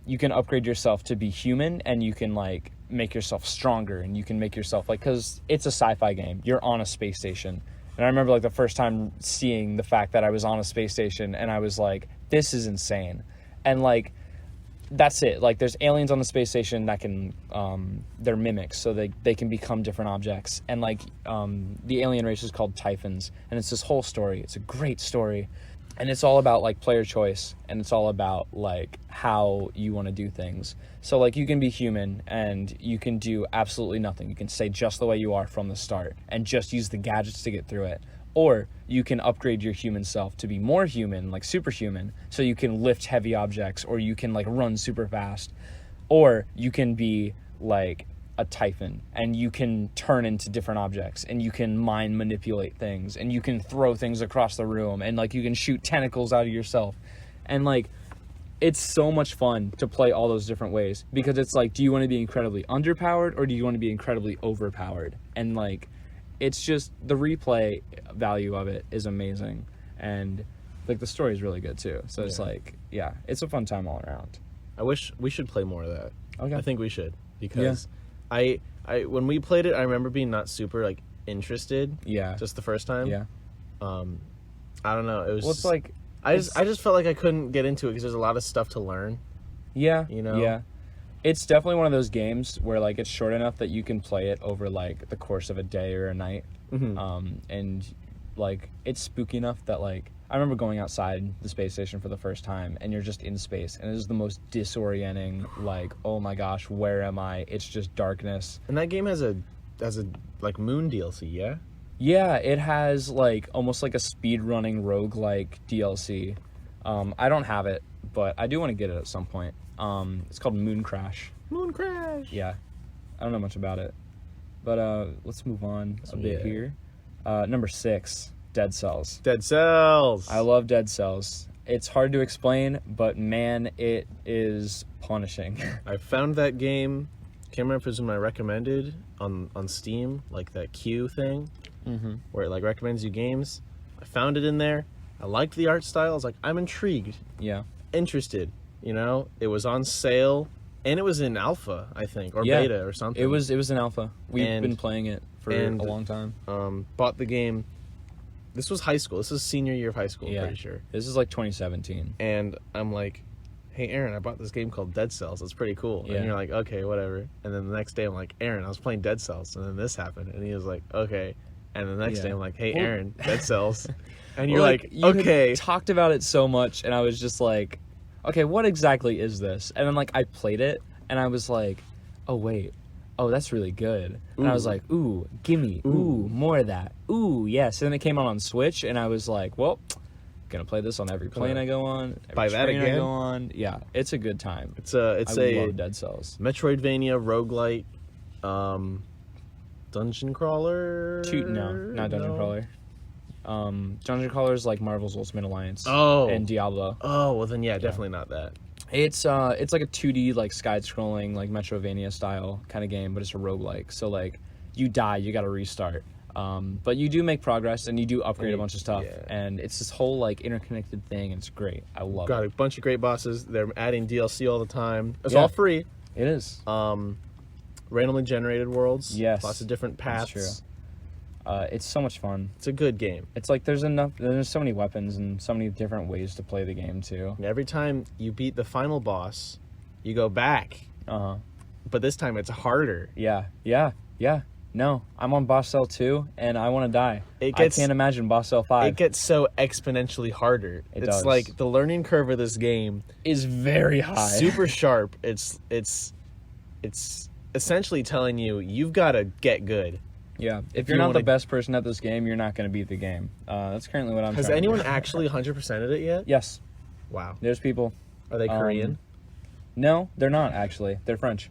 you can upgrade yourself to be human, and you can like make yourself stronger, and you can make yourself like, because it's a sci-fi game, you're on a space station. And I remember like the first time seeing the fact that I was on a space station, and I was like, this is insane. And like that's it. Like there's aliens on the space station that can they're mimics, so they can become different objects. And like the alien race is called Typhons, and it's this whole story. It's a great story. And it's all about like player choice, and it's all about like how you want to do things. So like you can be human and you can do absolutely nothing. You can stay just the way you are from the start and just use the gadgets to get through it. Or you can upgrade your human self to be more human, like superhuman, so you can lift heavy objects, or you can like run super fast. Or you can be like a Typhon, and you can turn into different objects, and you can mind manipulate things, and you can throw things across the room, and like you can shoot tentacles out of yourself. And like it's so much fun to play all those different ways, because it's like, do you want to be incredibly underpowered, or do you want to be incredibly overpowered? And like it's just the replay value of it is amazing, and like the story is really good too. So it's like, yeah, it's a fun time all around. I wish we should play more of that. Okay. I think we should, because I when we played it, I remember being not super like interested. Yeah. Just the first time. Yeah. I don't know. It was. Well, it's like I just felt like I couldn't get into it because there's a lot of stuff to learn. Yeah, you know? Yeah. It's definitely one of those games where like it's short enough that you can play it over like the course of a day or a night. Mhm. And like it's spooky enough that like I remember going outside the space station for the first time, and you're just in space, and it is the most disorienting, like, oh my gosh, where am I? It's just darkness. And that game has a like Moon DLC, yeah? Yeah, it has like almost like a speed running roguelike DLC. I don't have it, but I do want to get it at some point. It's called Moon Crash. Moon Crash. Yeah, I don't know much about it, but let's move on a bit here. Number 6, Dead Cells. Dead Cells. I love Dead Cells. It's hard to explain, but man, it is punishing. I found that game. Can't remember if it was in my recommended on Steam, like that queue thing, where it like recommends you games. I found it in there. I liked the art style. I was like, I'm intrigued, Yeah. interested. You know, it was on sale, and it was in alpha, I think, or beta or something. It was an alpha. We've And- been playing it for a long time. Bought the game. This was high school. This is senior year of high school, I'm pretty sure. This is like 2017. And I'm like, hey, Aaron, I bought this game called Dead Cells. It's pretty cool. Yeah. And you're like, okay, whatever. And then the next day I'm like, Aaron, I was playing Dead Cells. And then this happened. And he was like, okay. And the next day I'm like, hey, Well- Aaron, Dead Cells. And you're Well, like, you had okay. talked about it so much, and I was just like, okay, what exactly is this? And then like I played it, and I was like, oh wait, oh that's really good. And I was Ooh. like, ooh, gimme, ooh, more of that, ooh, yes. And then it came out on Switch, and I was like, well, gonna play this on every plane I go on, every Buy that train I again? go on. Yeah, it's a good time. It's I a love Dead Cells. Metroidvania roguelite dungeon crawler. No, not Dungeon Crawler. Dungeon Crawler is like Marvel's Ultimate Alliance. Oh. And Diablo. Oh, well then yeah, definitely not that. It's like a 2D like side-scrolling like Metroidvania style kind of game, but it's a roguelike. So like you die, you got to restart. But you do make progress and you do upgrade a bunch of stuff, Yeah. and it's this whole like interconnected thing. And it's great. I love Got it. a bunch of great bosses. They're adding DLC all the time. It's Yeah. all free. It is. Randomly generated worlds. Yes. Lots of different paths. That's true. It's so much fun. It's a good game. It's like there's so many weapons and so many different ways to play the game too. And every time you beat the final boss, you go back. Uh-huh. But this time it's harder. Yeah. No, I'm on Boss Cell 2 and I want to die. It gets- I can't imagine Boss Cell 5 It gets so exponentially harder. It It's does. like the learning curve of this game is very high. super sharp. It's essentially telling you you've got to get good. Yeah, if you you're not the wanna- best person at this game, you're not going to beat the game. That's currently what I'm Has trying to anyone do. actually 100%ed it yet? Yes, Wow. there's people. Are they Korean? No, they're not actually. They're French.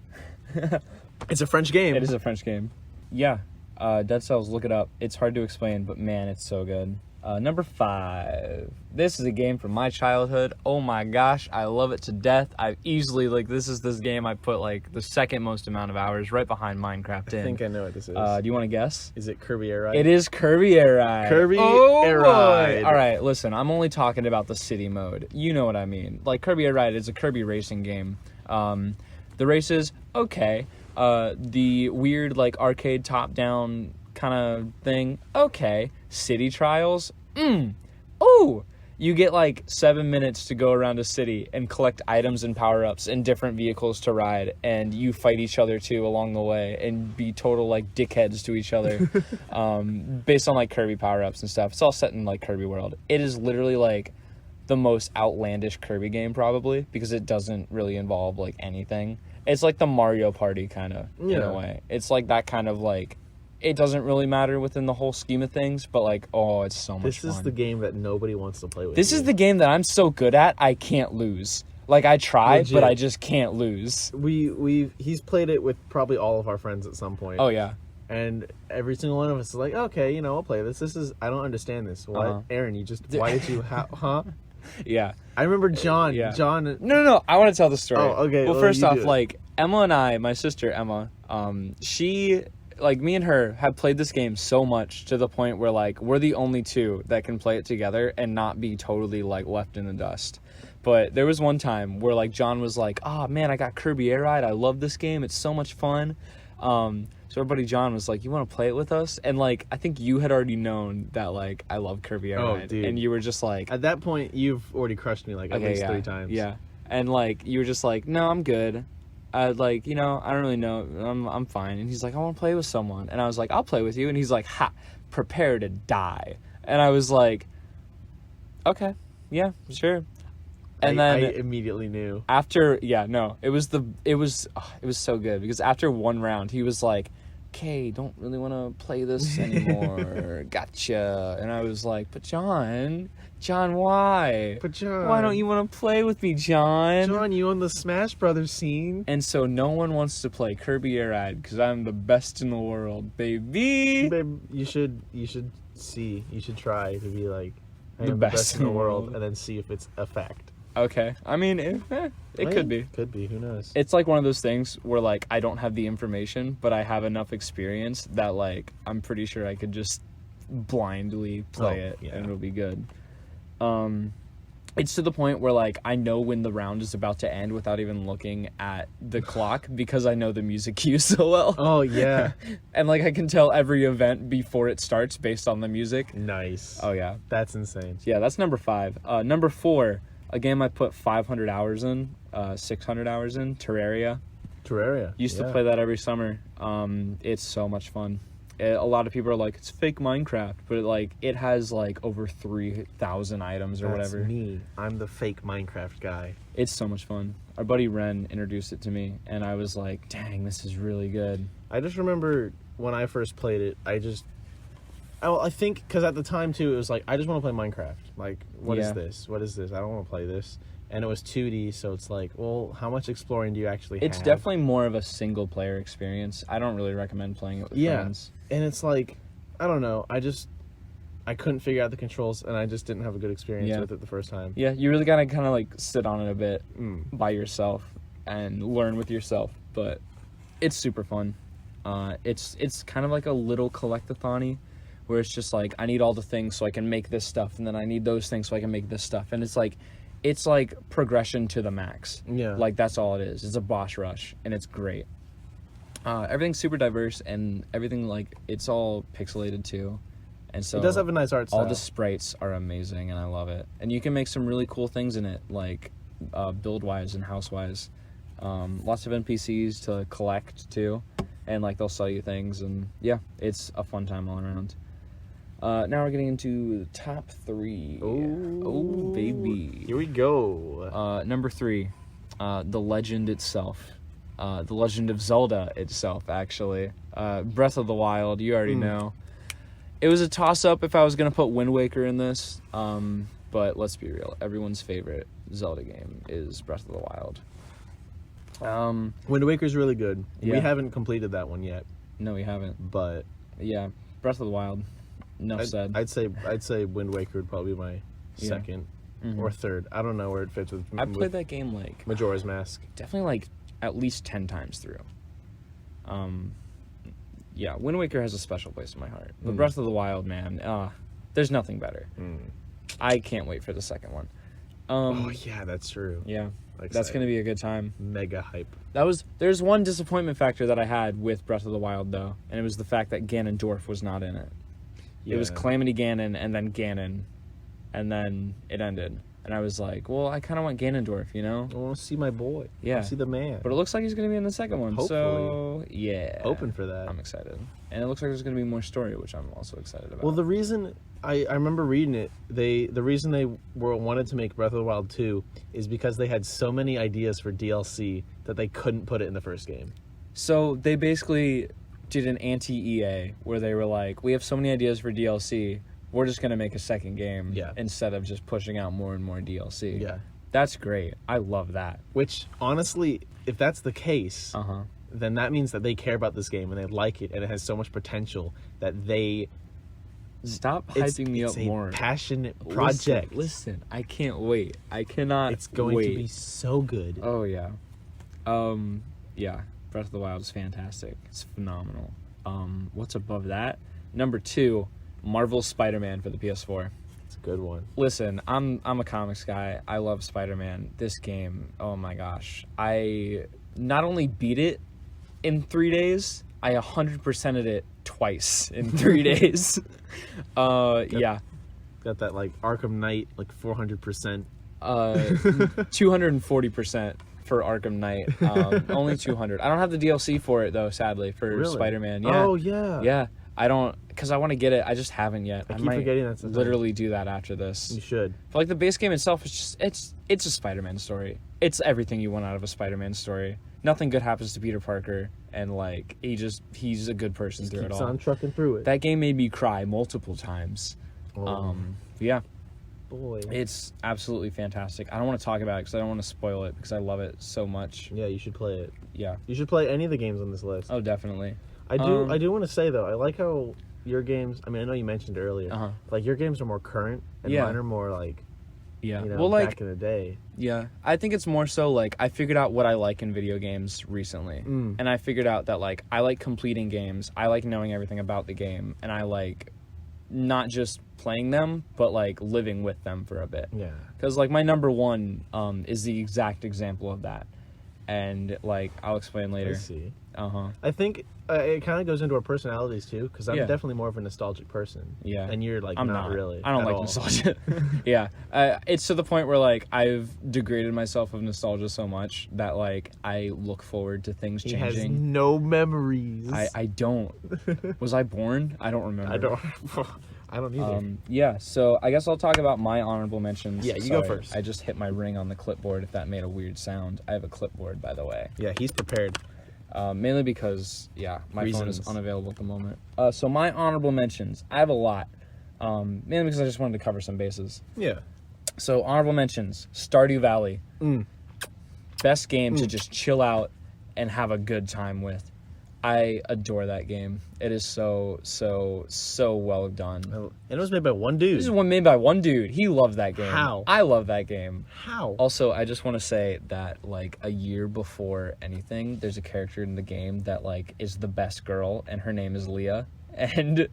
It's a French game. It is a French game. Yeah, Dead Cells, look it up. It's hard to explain, but man, it's so good. Number 5. This is a game from my childhood. Oh my gosh, I love it to death. I easily, this game I put like the second most amount of hours, right behind Minecraft in. I think I know what this is. Do you want to guess? Is it Kirby Air Ride? It is Kirby Air Ride. Kirby oh, Air boy. Ride. All right, listen, I'm only talking about the city mode. You know what I mean. Like, Kirby Air Ride is a Kirby racing game. The races, okay. The weird, like, arcade top-down kind of thing, okay. City trials, ooh. You get, like, 7 minutes to go around a city and collect items and power-ups and different vehicles to ride, and you fight each other, too, along the way, and be total, like, dickheads to each other, based on, like, Kirby power-ups and stuff. It's all set in, like, Kirby World. It is literally, like, the most outlandish Kirby game, probably, because it doesn't really involve, like, anything. It's like the Mario Party, kind of, in Yeah. a way. It's like that kind of, like, it doesn't really matter within the whole scheme of things, but, like, oh, it's so much This fun. is the game that nobody wants to play with. This you. is the game that I'm so good at, I can't lose. Like, I try, Legit. but I just can't lose. He's played it with probably all of our friends at some point. Oh, yeah. And every single one of us is like, okay, I'll play this. I don't understand this. What? Uh-huh. Aaron, why did you huh? Yeah. I remember John. Yeah. John. No, I want to tell the story. Oh, okay, Well, well, first you off, do it. like, Emma and I, my sister Emma, she, like, me and her have played this game so much to the point where, like, we're the only two that can play it together and not be totally, like, left in the dust. But there was one time where, like, John was like, oh, man, I got Kirby Air Ride. I love this game. It's so much fun. So our buddy John was like, you want to play it with us? And, like, I think you had already known that, like, I love Kirby Air Oh, Ride. dude. And you were just like, At that point, you've already crushed me like at least 3 times. yeah. And, like, you were just like, no, I'm good. Like, I don't really know. I'm fine. And he's like, I want to play with someone. And I was like, I'll play with you. And he's like, ha, prepare to die. And I was like, okay, yeah, sure. And I then immediately knew. after, it was so good because after one round, he was like, okay, don't really want to play this anymore. Gotcha. And I was like, but John, why? But John, Why don't you want to play with me, John? John, you on the Smash Brothers scene? And so no one wants to play Kirby Air Ride because I'm the best in the world, baby. Babe, you should try to be like I The am best in the world, and then see if it's a fact. Okay. I mean, it could be. Could be. Who knows? It's like one of those things where like I don't have the information, but I have enough experience that like I'm pretty sure I could just blindly play it and it'll be good. It's to the point where like I know when the round is about to end without even looking at the clock because I know the music cues so well. Oh yeah. And like I can tell every event before it starts based on the music. Nice. Oh yeah. That's insane. Yeah, that's number 5. Number 4, a game I put 500 hours in, 600 hours in, Terraria. Terraria. Used to play that every summer. It's so much fun. A lot of people are like, it's fake Minecraft, but it has like over 3,000 items or That's whatever. me. I'm the fake Minecraft guy. It's so much fun. Our buddy Ren introduced it to me, and I was like, dang, this is really good. I just remember when I first played it, I think because at the time too, it was like, I just want to play Minecraft. Like, what is this? What is this? I don't want to play this. And it was 2D, so it's like, well, how much exploring do you actually have? It's definitely more of a single player experience. I don't really recommend playing it with friends. And it's like, I don't know, I couldn't figure out the controls, and I just didn't have a good experience with it the first time. Yeah, you really gotta kind of like sit on it a bit by yourself and learn with yourself, but it's super fun. It's kind of like a little collect-a-thon-y, where it's just like, I need all the things so I can make this stuff, and then I need those things so I can make this stuff, and it's like progression to the max. Yeah. Like, that's all it is. It's a boss rush, and it's great. Everything's super diverse, and everything, like, it's all pixelated, too. And so it does have a nice art style. All the sprites are amazing, and I love it. And you can make some really cool things in it, like, build-wise and house-wise. Lots of NPCs to collect, too. And, like, they'll sell you things, and, yeah, it's a fun time all around. Now we're getting into the top 3. Oh, baby. Here we go. Number 3, The Legend itself. The Legend of Zelda itself, actually. Breath of the Wild, you already know. It was a toss-up if I was going to put Wind Waker in this, but let's be real. Everyone's favorite Zelda game is Breath of the Wild. Wind Waker's really good. Yeah. We haven't completed that one yet. No, we haven't. But yeah, Breath of the Wild. Enough said. I'd say Wind Waker would probably be my second or third. I don't know where it fits with. I played that game like Majora's Mask. Definitely like at least 10 times through. Yeah, Wind Waker has a special place in my heart. But Breath of the Wild, man, there's nothing better. I can't wait for the second one. Oh yeah, that's true. Yeah, that's gonna be a good time. Mega hype. There's one disappointment factor that I had with Breath of the Wild though, and it was the fact that Ganondorf was not in it. Yeah. It was Calamity Ganon and then Ganon, and then it ended. And I was like, well, I kind of want Ganondorf, you know? I want to see my boy. Yeah. I want to see the man. But it looks like he's going to be in the second one. Hopefully. So, yeah. Hoping for that. I'm excited. And it looks like there's going to be more story, which I'm also excited about. Well, the reason I remember reading it, the reason they wanted to make Breath of the Wild 2 is because they had so many ideas for DLC that they couldn't put it in the first game. So they basically did an anti-EA where they were like, we have so many ideas for DLC, we're just going to make a second game instead of just pushing out more and more DLC. Yeah. That's great. I love that. Which, honestly, if that's the case, then that means that they care about this game and they like it and it has so much potential that they... Stop hyping me up more. It's a passionate project. Listen, I can't wait. I cannot It's going wait. to be so good. Oh, yeah. Yeah. Breath of the Wild is fantastic. It's phenomenal. What's above that? Number 2, Marvel's Spider-Man for the PS4. It's a good one. Listen, I'm a comics guy. I love Spider-Man. This game, oh my gosh. I not only beat it in 3 days, I 100%ed it twice in 3 days. Yeah. Got that, like, Arkham Knight, like, 400%. 240% for Arkham Knight. Only 200. I don't have the DLC for it, though, sadly, for Spider-Man. Yeah. Oh, yeah. Yeah. I don't, because I want to get it. I just haven't yet. I keep forgetting that's the thing. Literally do that after this. You should. But like the base game itself is just it's a Spider-Man story. It's everything you want out of a Spider-Man story. nothing good happens to Peter Parker, and like he's a good person through it Keeps all. on trucking through it. That game made me cry multiple times. Yeah, Boy. it's absolutely fantastic. I don't want to talk about it because I don't want to spoil it because I love it so much. Yeah, you should play it. Yeah. You should play any of the games on this list. Oh, definitely. I do want to say though, I like how your games. I mean, I know you mentioned earlier, like your games are more current, and mine are more like, yeah. you know, Well, like back in the day. yeah, I think it's more so like I figured out what I like in video games recently, and I figured out that like I like completing games, I like knowing everything about the game, and I like not just playing them, but like living with them for a bit. Yeah. Because like my number one is the exact example of that, and like I'll explain later. I see. Uh-huh. I think it kind of goes into our personalities too, because I'm Yeah. definitely more of a nostalgic person. Yeah. And you're like I'm not really. I don't at like all. nostalgia. Yeah. It's to the point where like I've degraded myself of nostalgia so much that like I look forward to things He changing. has no memories. I don't. Was I born? I don't remember. I don't. I don't either. Yeah, so I guess I'll talk about my honorable mentions. Yeah, you go first. I just hit my ring on the clipboard if that made a weird sound. I have a clipboard, by the way. Yeah, he's prepared. Mainly because, yeah, my phone is Reasons. unavailable at the moment. So my honorable mentions, I have a lot. Mainly because I just wanted to cover some bases. Yeah. So honorable mentions, Stardew Valley. Best game to just chill out and have a good time with. I adore that game. It is so well done. And it was made by one dude. This is one made by one dude. He loved that game. How? I love that game. How? Also, I just want to say that like a year before anything, there's a character in the game that like is the best girl, and her name is Leah, and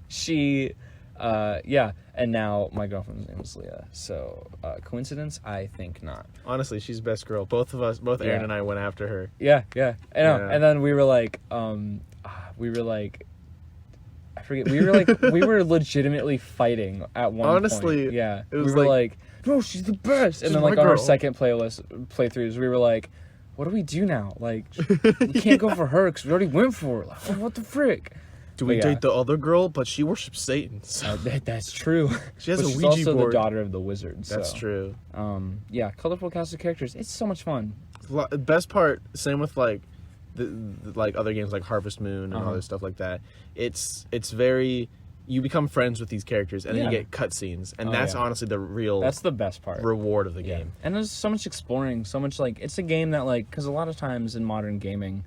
she, yeah, and now my girlfriend's name is Leah. So coincidence? I think not. Honestly, she's best girl. Both of us, both Aaron Yeah. and I went after her. Yeah, I know. Yeah. And then we were like, I forget. We were legitimately fighting at one Honestly, point. Yeah, it was we were like, like, no, she's the best. And she's then like my on our girl. second playthroughs, we were like, what do we do now? Like, we can't go for her because we already went for her. Like, what the frick? Do we But yeah. date the other girl? But she worships Satan. So That's true. She has But a she's Ouija also board. the daughter of the wizard. that's so. true. Yeah, colorful cast of characters. It's so much fun. Best part, same with like the like other games like Harvest Moon and other stuff like that. It's very, you become friends with these characters and then you Yeah. get cutscenes, and Oh, that's yeah. honestly the real That's the best part. reward of the Yeah. game. And there's so much exploring, so much like it's a game that like because a lot of times in modern gaming,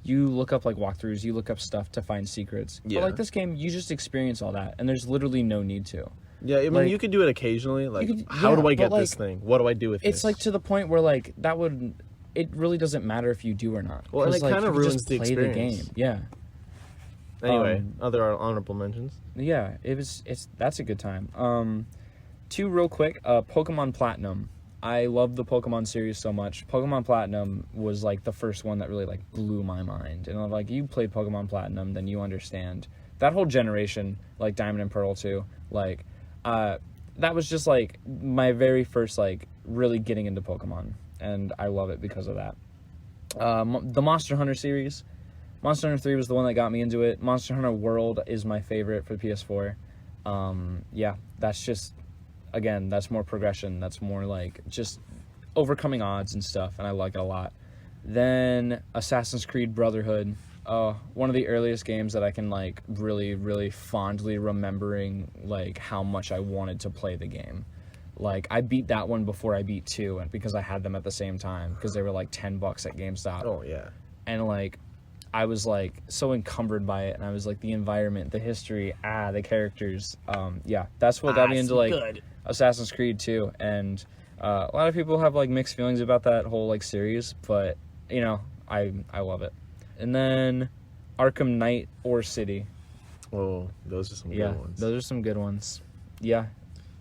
you look up like walkthroughs, you look up stuff to find secrets. Yeah. But like this game, you just experience all that, and there's literally no need to. Yeah, I mean, Like- you could do it occasionally. Like, could- how yeah, do I but, get like, this thing? What do I do with It's this? like to the point where like that would. It really doesn't matter if you do or not. Well, and 'Cause, it like, kinda you can ruins just the play experience. game. Yeah. Anyway, um, other honorable mentions. Yeah, that's a good time. Two real quick, Pokemon Platinum. I love the Pokemon series so much. Pokemon Platinum was like the first one that really like blew my mind. And like you played Pokemon Platinum, then you understand that whole generation, like Diamond and Pearl too. Like, that was just like my very first like really getting into Pokemon, and I love it because of that. The Monster Hunter series. Monster Hunter 3 was the one that got me into it. Monster Hunter World is my favorite for the PS4. Yeah, that's just, again, that's more progression. That's more like just overcoming odds and stuff, and I like it a lot. Then Assassin's Creed Brotherhood. One of the earliest games that I can like really, really fondly remembering like how much I wanted to play the game. Like I beat that one before I beat 2, and because I had them at the same time because they were like $10 at GameStop. Oh yeah. And like I was like so encumbered by it, and I was like the environment, the history, the characters. Yeah, that's what got me into like good. Assassin's Creed too. And a lot of people have like mixed feelings about that whole like series, but you know, I love it. And then Arkham Knight or City. Oh, those are some Yeah, good ones. those are some good ones. Yeah,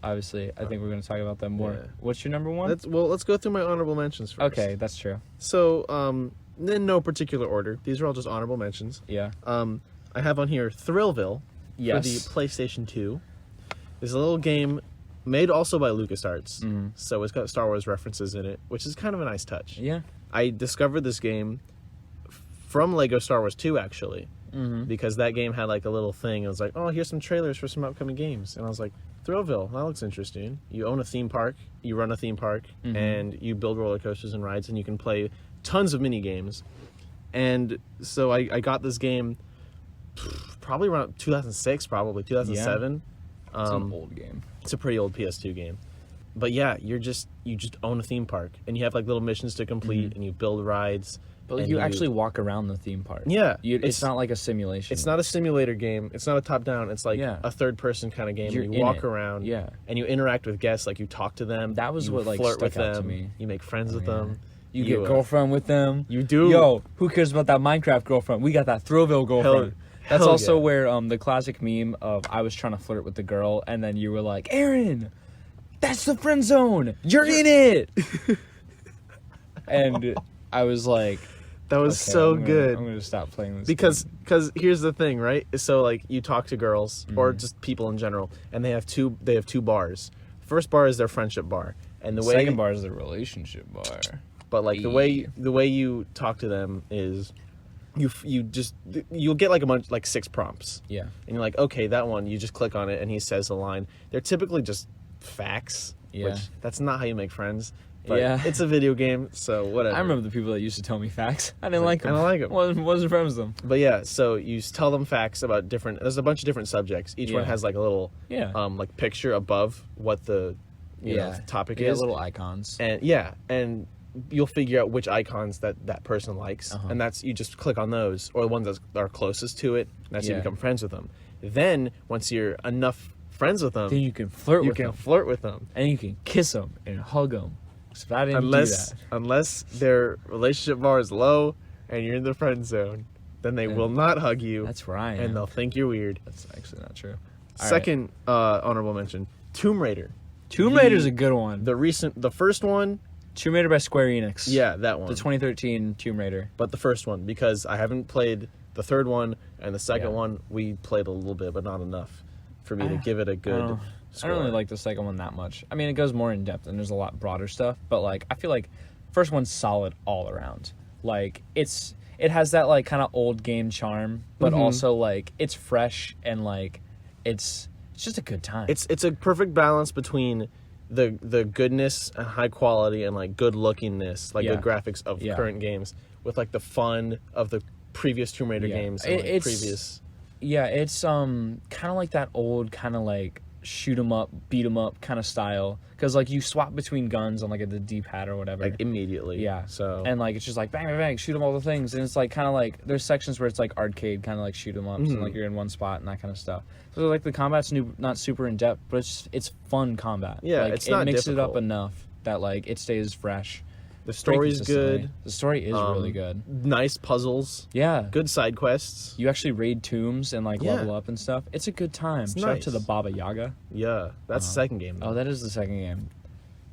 obviously, I think we're gonna talk about them more. Yeah. What's your number one? Let's go through my honorable mentions first. Okay, that's true. So, in no particular order. These are all just honorable mentions. Yeah. I have on here Thrillville Yes. for the PlayStation 2. It's a little game made also by LucasArts. Mm-hmm. So it's got Star Wars references in it, which is kind of a nice touch. Yeah. I discovered this game from Lego Star Wars 2, actually. Mm-hmm. Because that game had like a little thing. It was like, oh, here's some trailers for some upcoming games. And I was like, Thrillville. That looks interesting. You own a theme park. You run a theme park, and you build roller coasters and rides, and you can play tons of mini games. And so I got this game probably around 2006, probably 2007. It's an old game. It's a pretty old PS2 game. But yeah, you just own a theme park, and you have like little missions to complete, and you build rides. But and you actually walk around the theme park. Yeah, It's not like a simulation. It's not a simulator game. It's not a top-down. It's like Yeah. a third-person kind of game. You're You in walk it. around, Yeah. and you interact with guests. Like you talk to them. That was you what, like, flirt stuck with out to them. me. You make friends with Yeah. them. You get girlfriend with them. You do. Yo, who cares about that Minecraft girlfriend? We got that Thrillville girlfriend. That's hell also yeah. where the classic meme of I was trying to flirt with the girl, and then you were like, Aaron, that's the friend zone. You're in it. And I was like, That was okay, so I'm gonna- good. I'm gonna stop playing this Because game. here's the thing, right? So like you talk to girls Mm-hmm. or just people in general, and they have two bars. First bar is their friendship bar, and the way Second bar is the relationship bar. but like the way you talk to them is you'll get like a bunch, like 6 prompts. Yeah. And you're like, okay, that one, you just click on it and he says the line. They're typically just facts, Yeah. which that's not how you make friends. But Yeah. it's a video game, so whatever. I remember the people that used to tell me facts. I didn't like them. I don't like 'em. Wasn't friends with them. But yeah, so you tell them facts about there's a bunch of different subjects. Each one Yeah. has like a little Yeah. like picture above what the you know, topic Yeah, is. little icons. And you'll figure out which icons that person likes, Uh-huh. and that's you just click on those or the ones that are closest to it. And that's how you Yeah. become friends with them. Then once you're enough friends with them, Then you can flirt you with can them. flirt with them. And you can kiss them and hug them. So I didn't do that. Unless their relationship bar is low and you're in the friend zone, then they will not hug you. That's where I am. and they'll think you're weird. That's actually not true. All Second honorable mention, Tomb Raider. right. Tomb Raider's a good one. The first one, Tomb Raider by Square Enix. yeah, that one. The 2013 Tomb Raider. But the first one, because I haven't played the third one, and the second Yeah. one we played a little bit, but not enough for me to give it a I good don't score. really like the second one that much. I mean, it goes more in depth and there's a lot broader stuff, but like I feel like first one's solid all around. Like it has that like kind of old game charm, but also like it's fresh and like it's just a good time. It's a perfect balance between the goodness and high quality and like good lookingness, like Yeah. good graphics of Yeah. current games, with like the fun of the previous Tomb Raider Yeah. games and like, It's- previous. Yeah, it's kind of like that old kind of like shoot 'em up, beat 'em up kind of style. Because like you swap between guns on like the D-pad or whatever. Like immediately. Yeah. So And like it's just like bang bang bang, shoot 'em all the things, and it's like kind of like there's sections where it's like arcade, kind of like shoot 'em ups, and like you're in one spot and that kind of stuff. So like the combat's not super in depth, but it's fun combat. Yeah, like, it's not it mixes it up difficult. enough that like it stays fresh. the Pretty story's consistently. good. The story is really good. Nice puzzles. Yeah. Good side quests. You actually raid tombs and like Yeah. level up and stuff. It's a good time. Shout out to the nice. Baba Yaga. Yeah, that's the second game. Oh, that is the second game.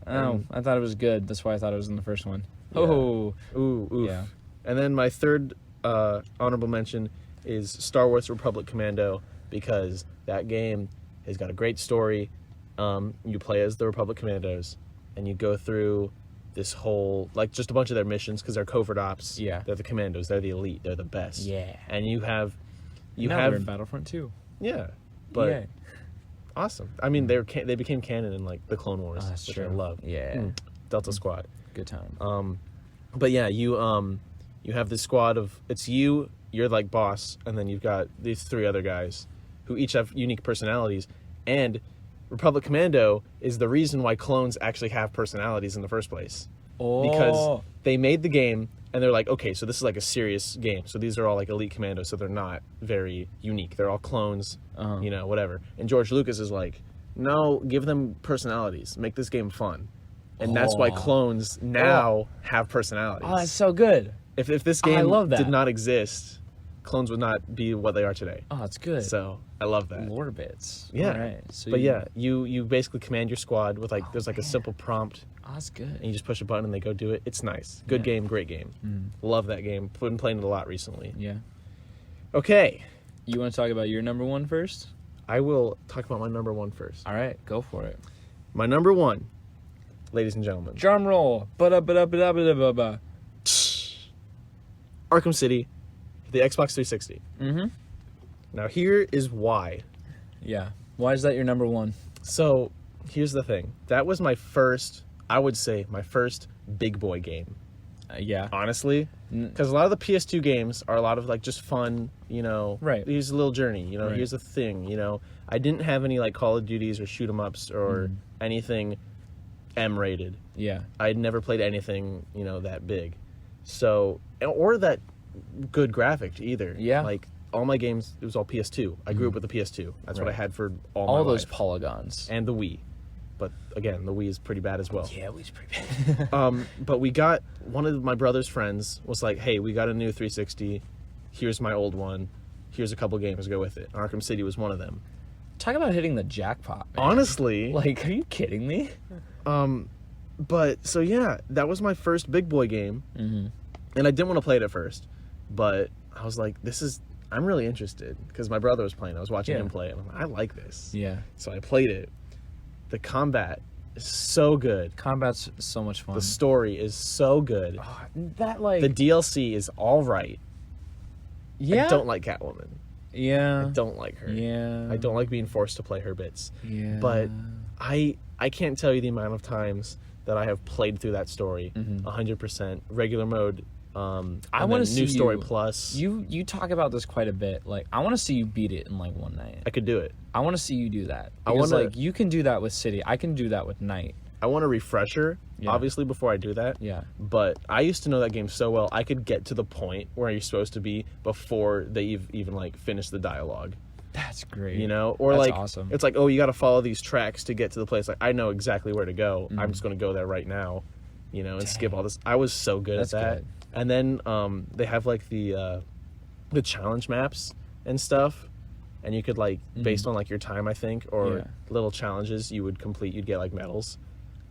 Oh, And- I thought it was good. That's why I thought it was in the first one. Yeah. Oh, Ooh, oof. Yeah. And then my third honorable mention is Star Wars Republic Commando, because that game has got a great story. You play as the Republic Commandos, and you go through this whole, like, just a bunch of their missions, because they're covert ops. Yeah. They're the commandos. They're the elite. They're the best. Yeah. And you have now they're in Battlefront 2. yeah. But Yay. awesome. I mean, they became canon in like the Clone Wars, Oh, that's which true. I love. Yeah. Delta Squad. Good time. But yeah, you have this squad of, it's you're like boss, and then you've got these 3 other guys who each have unique personalities, and Republic Commando is the reason why clones actually have personalities in the first place. Because they made the game and they're like, okay, so this is like a serious game. So these are all like elite commandos, so they're not very unique. They're all clones, whatever. And George Lucas is like, no, give them personalities. Make this game fun. And that's why clones now have personalities. Oh, that's so good. If this I game love that. did not exist, clones would not be what they are today. Oh, that's good. So I love that. Lore bits. Yeah. All right. So But yeah, you basically command your squad with like, there's like a simple prompt, Oh, that's good. and you just push a button and they go do it. It's nice. Good Yeah. game, great game. Love that game. Been playing it a lot recently. Yeah. Okay, You want to talk about your number one first? I will talk about my number 1 first. All right, go for it. My number 1, ladies and gentlemen, Drum roll. Ba-da-ba-da-ba-da-ba-da-ba. Arkham City, for the Xbox 360. Mm-hmm. Now here is why. Yeah. Why is that your number one? So here's the thing. That was my first, I would say, my first big boy game. Yeah. Honestly, because a lot of the PS2 games are a lot of like just fun, you know. Right. Here's a little journey, you know. Right. Here's a thing, you know. I didn't have any like Call of Duties or shoot 'em ups or anything M-rated. Yeah. I'd never played anything, you know, that big, so or that good graphics either. Yeah. Like all my games, it was all PS2. I grew up with the PS2. That's what I Right. had for all All my those life. polygons. And the Wii. But again, the Wii is pretty bad as well. Yeah, it was pretty bad. But we got, one of my brother's friends was like, hey, we got a new 360. Here's my old one. Here's a couple games to go with it. Arkham City was one of them. Talk about hitting the jackpot, man. Honestly. Like, are you kidding me? But, so yeah, that was my first big boy game. Mm-hmm. And I didn't want to play it at first. But I was like, I'm really interested. Because my brother was playing. I was watching Yeah. him play it. And I'm like, I like this. Yeah. So I played it. The combat is so good. Combat's so much fun. The story is so good. Oh, that, like... The DLC is all right. yeah. I don't like Catwoman. Yeah. I don't like her. Yeah. I don't like being forced to play her bits. Yeah. But I can't tell you the amount of times that I have played through that story 100%. Regular mode, I want to see New Story you, Plus. You talk about this quite a bit. Like, I want to see you beat it in like one night. I could do it. I want to see you do that. I Because, wanna- like, you can do that with City. I can do that with Night. I want a refresher, Yeah. obviously, before I do that. Yeah. But I used to know that game so well, I could get to the point where you're supposed to be before they even like finish the dialogue. That's great. You know, or That's like awesome. it's like, oh, you got to follow these tracks to get to the place. Like I know exactly where to go. I'm just going to go there right now, you know, and skip all this. I was so good That's at that. good. And then they have like the challenge maps and stuff, and you could like based on like your time, I think, or Yeah. little challenges you would complete, you'd get like medals.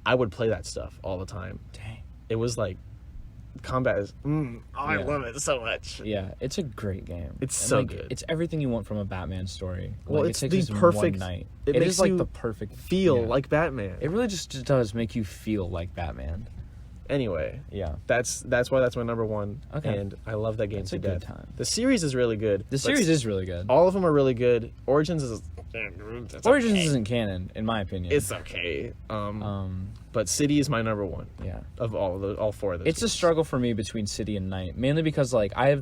I would play that stuff all the time. Dang. It was like combat is. I Yeah. love it so much. Yeah, it's a great game. It's And, so like, good. It's everything you want from a Batman story. Well, Like, it's it the takes us in perfect- one night. it It makes is like you the perfect Feel yeah. like Batman. It really just does make you feel like Batman. Anyway, Yeah. that's why that's my number one. Okay. And I love that game That's to a good death. time. The series is really good. The but series is really good. all of them are really good. Origins is it's Origins okay. isn't canon, in my opinion. It's okay. um But City is my number one yeah. of all four of those. It's a games. struggle for me between City and Night, mainly because like I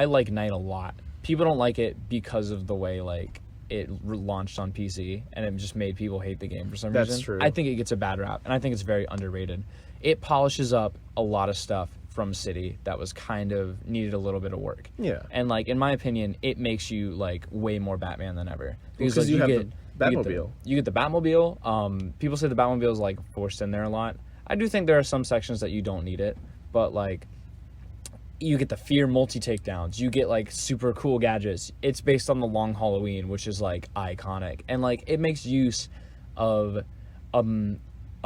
like Night a lot. People don't like it because of the way like it launched on PC and it just made people hate the game for some That's reason. true. I think it gets a bad rap, and I think it's very underrated. It polishes up a lot of stuff from City that was kind of needed a little bit of work. Yeah. And like in my opinion, it makes you like way more Batman than ever Because like, you have the you get Batmobile. you get the Batmobile. People say the Batmobile is like forced in there a lot. I do think there are some sections that you don't need it, but like you get the Fear multi takedowns. You get like super cool gadgets. It's based on the Long Halloween, which is like iconic, and like it makes use of a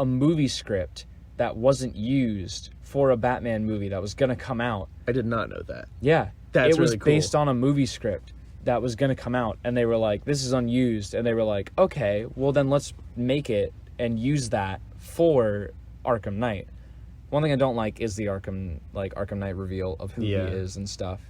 movie script that wasn't used for a Batman movie that was gonna come out. I did not know that. Yeah, That's it was really cool. based on a movie script that was gonna come out, and they were like, "This is unused," and they were like, "Okay, well then let's make it and use that for Arkham Knight." One thing I don't like is the Arkham Knight reveal of who Yeah. he is and stuff.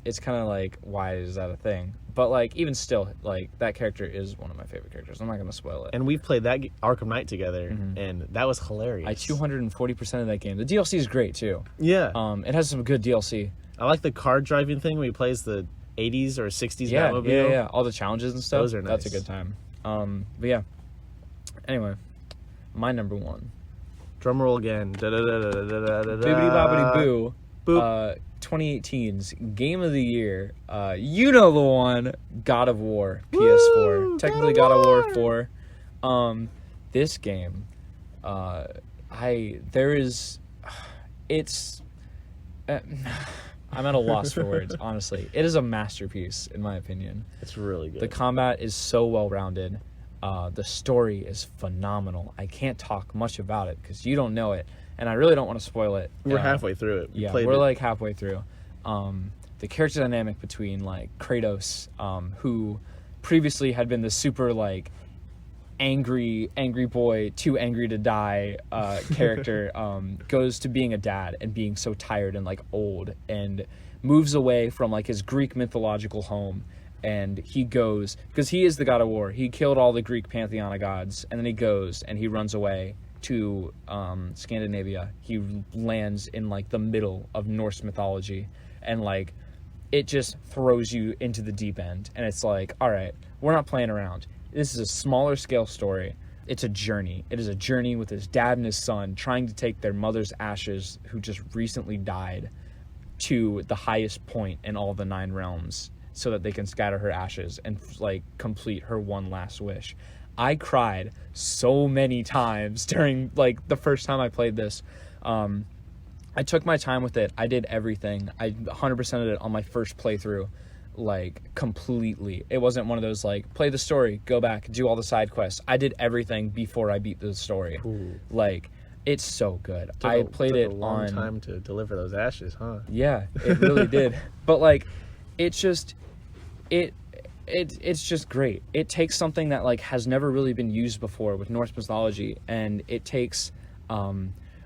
It's kind of like, why is that a thing? But like, even still, like that character is one of my favorite characters. I'm not gonna spoil it. And we've played that Arkham Knight together, and that was hilarious. I 240% of that game. The DLC is great too. Yeah. It has some good DLC. I like the car driving thing where he plays the 80s or 60s Yeah, Batmobile. yeah. All the challenges and stuff. Those are That's a nice. good time. But yeah. Anyway, my number one. Drum roll again. Bibbidi bobbidi boo. Boop. 2018's Game of the Year. You know the one. God of War. PS4. Woo, Technically God God of of War 4. This game. It's. I'm at a loss for words, honestly. It is a masterpiece, in my opinion. It's really good. The combat is so well rounded. The story is phenomenal. I can't talk much about it because you don't know it, and I really don't want to spoil it. We're halfway through it. Yeah, played we're it. like halfway through. The character dynamic between like Kratos, who previously had been the super like angry boy, too angry to die character, goes to being a dad and being so tired and like old, and moves away from like his Greek mythological home and he goes, because he is the god of war. He killed all the Greek pantheon of gods, and then he goes and he runs away to Scandinavia. He lands in like the middle of Norse mythology, and like it just throws you into the deep end. And it's like, all right, we're not playing around. This is a smaller scale story. It's a journey. It is a journey with his dad and his son trying to take their mother's ashes, who just recently died, to the highest point in all the 9 realms so that they can scatter her ashes and like complete her one last wish. I cried so many times during like the first time I played this. I took my time with it. I did everything. I 100%ed it on my first playthrough, like completely. It wasn't one of those like play the story, go back, do all the side quests. I did everything before I beat the story. Ooh. Like it's so good. I played it a long on time to deliver those ashes, huh? Yeah, it really did. But like it's just it's just great. It takes something that like has never really been used before with Norse mythology, and it takes